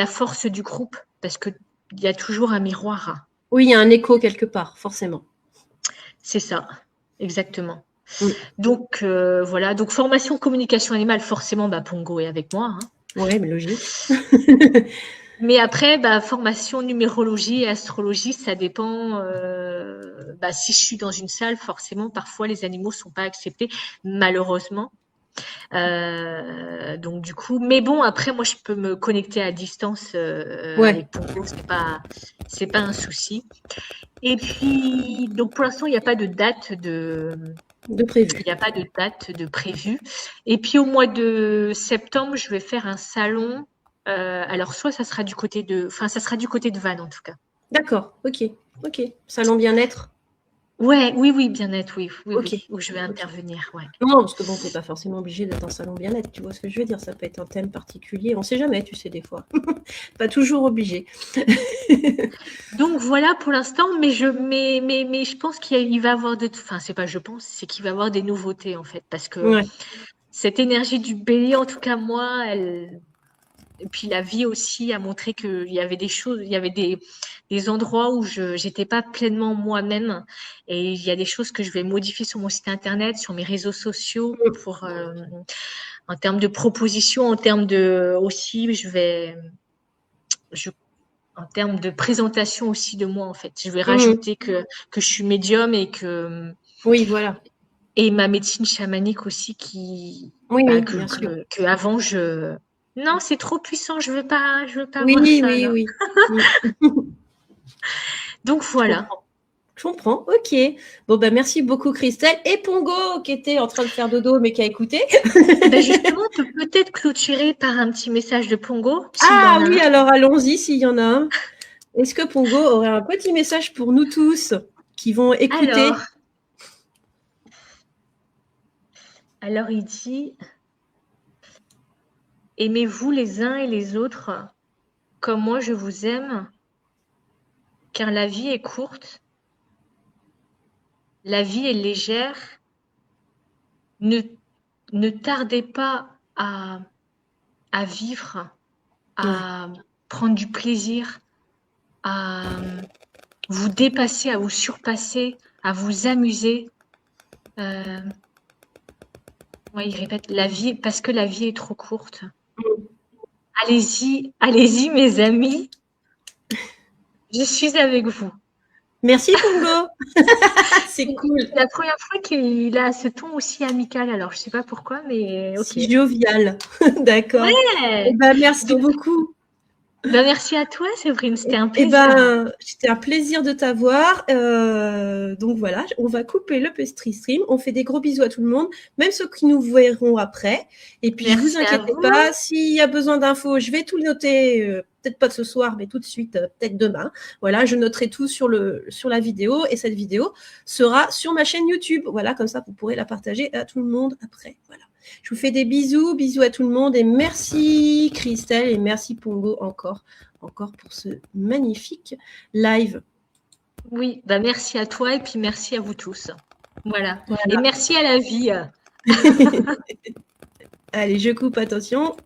force du groupe, parce qu'il y a toujours un miroir. Oui, il y a un écho quelque part, forcément. C'est ça, exactement. Mm. Donc voilà, donc formation communication animale, forcément, Pongo est avec moi. Hein. Ouais, mais logique. Mais après, formation numérologie et astrologie, ça dépend. Si je suis dans une salle, forcément, parfois les animaux sont pas acceptés, malheureusement. Donc du coup, mais bon, après, moi, je peux me connecter à distance Ouais, avec Pongo, c'est pas un souci. Et puis, donc pour l'instant, il n'y a pas de date de prévu. il n'y a pas de date de prévue. Et puis au mois de septembre, je vais faire un salon. Alors soit ça sera du côté de Vannes en tout cas. D'accord, ok. Salon bien-être. Oui, bien-être, oui, Ok. où je vais Ok. intervenir, ouais. Non, parce que bon, t'es pas forcément obligé d'être un salon bien-être, tu vois ce que je veux dire. Ça peut être un thème particulier. On sait jamais, tu sais, des fois. Pas toujours obligé. Donc voilà pour l'instant, mais je pense qu'il va y avoir c'est pas je pense, c'est qu'il va y avoir des nouveautés en fait, parce que Ouais. cette énergie du bélier, en tout cas moi, et puis la vie aussi a montré qu'il y avait des choses, il y avait des endroits où je n'étais pas pleinement moi-même. Et il y a des choses que je vais modifier sur mon site internet, sur mes réseaux sociaux, pour en termes de propositions, en termes de aussi, en termes de présentation aussi de moi en fait. Je vais Mhm. rajouter que je suis médium Oui, voilà. et ma médecine chamanique aussi Oui, bien sûr. que avant non, c'est trop puissant, je veux pas Oui, voir ça, oui, non. oui. Mm. Donc Je voilà. comprends. Je comprends. Ok. Bon, merci beaucoup, Christelle. Et Pongo, qui était en train de faire dodo, mais qui a écouté. Justement, on peut peut-être clôturer par un petit message de Pongo, s'il y Ah en a oui, un. alors allons-y s'il y en a un. Est-ce que Pongo aurait un petit message pour nous tous qui vont écouter? Alors il dit, aimez-vous les uns et les autres comme moi je vous aime, car la vie est courte, la vie est légère. Ne tardez pas à vivre, Ouais. à prendre du plaisir, à vous dépasser, à vous surpasser, à vous amuser. Il répète, parce que la vie est trop courte. Allez-y, mes amis. Je suis avec vous. Merci, Pongo. C'est cool. C'est la première fois qu'il a ce ton aussi amical. Alors, je sais pas pourquoi, mais ok. Si jovial. D'accord. Ouais. Merci Donc, beaucoup. merci à toi, Séverine. C'était un Eh plaisir. c'était un plaisir de t'avoir. Donc voilà, on va couper le Pestry Stream. On fait des gros bisous à tout le monde, même ceux qui nous verront après. Et puis, vous Merci à inquiétez vous. pas, s'il y a besoin d'infos, je vais tout le noter, peut-être pas ce soir, mais tout de suite, peut-être demain. Voilà, je noterai tout sur la vidéo, et cette vidéo sera sur ma chaîne YouTube. Voilà, comme ça, vous pourrez la partager à tout le monde après. Voilà. Je vous fais des bisous à tout le monde, et merci Christelle, et merci Pongo encore pour ce magnifique live. Oui, merci à toi et puis merci à vous tous. Voilà. Et merci à la vie. Allez, je coupe, attention.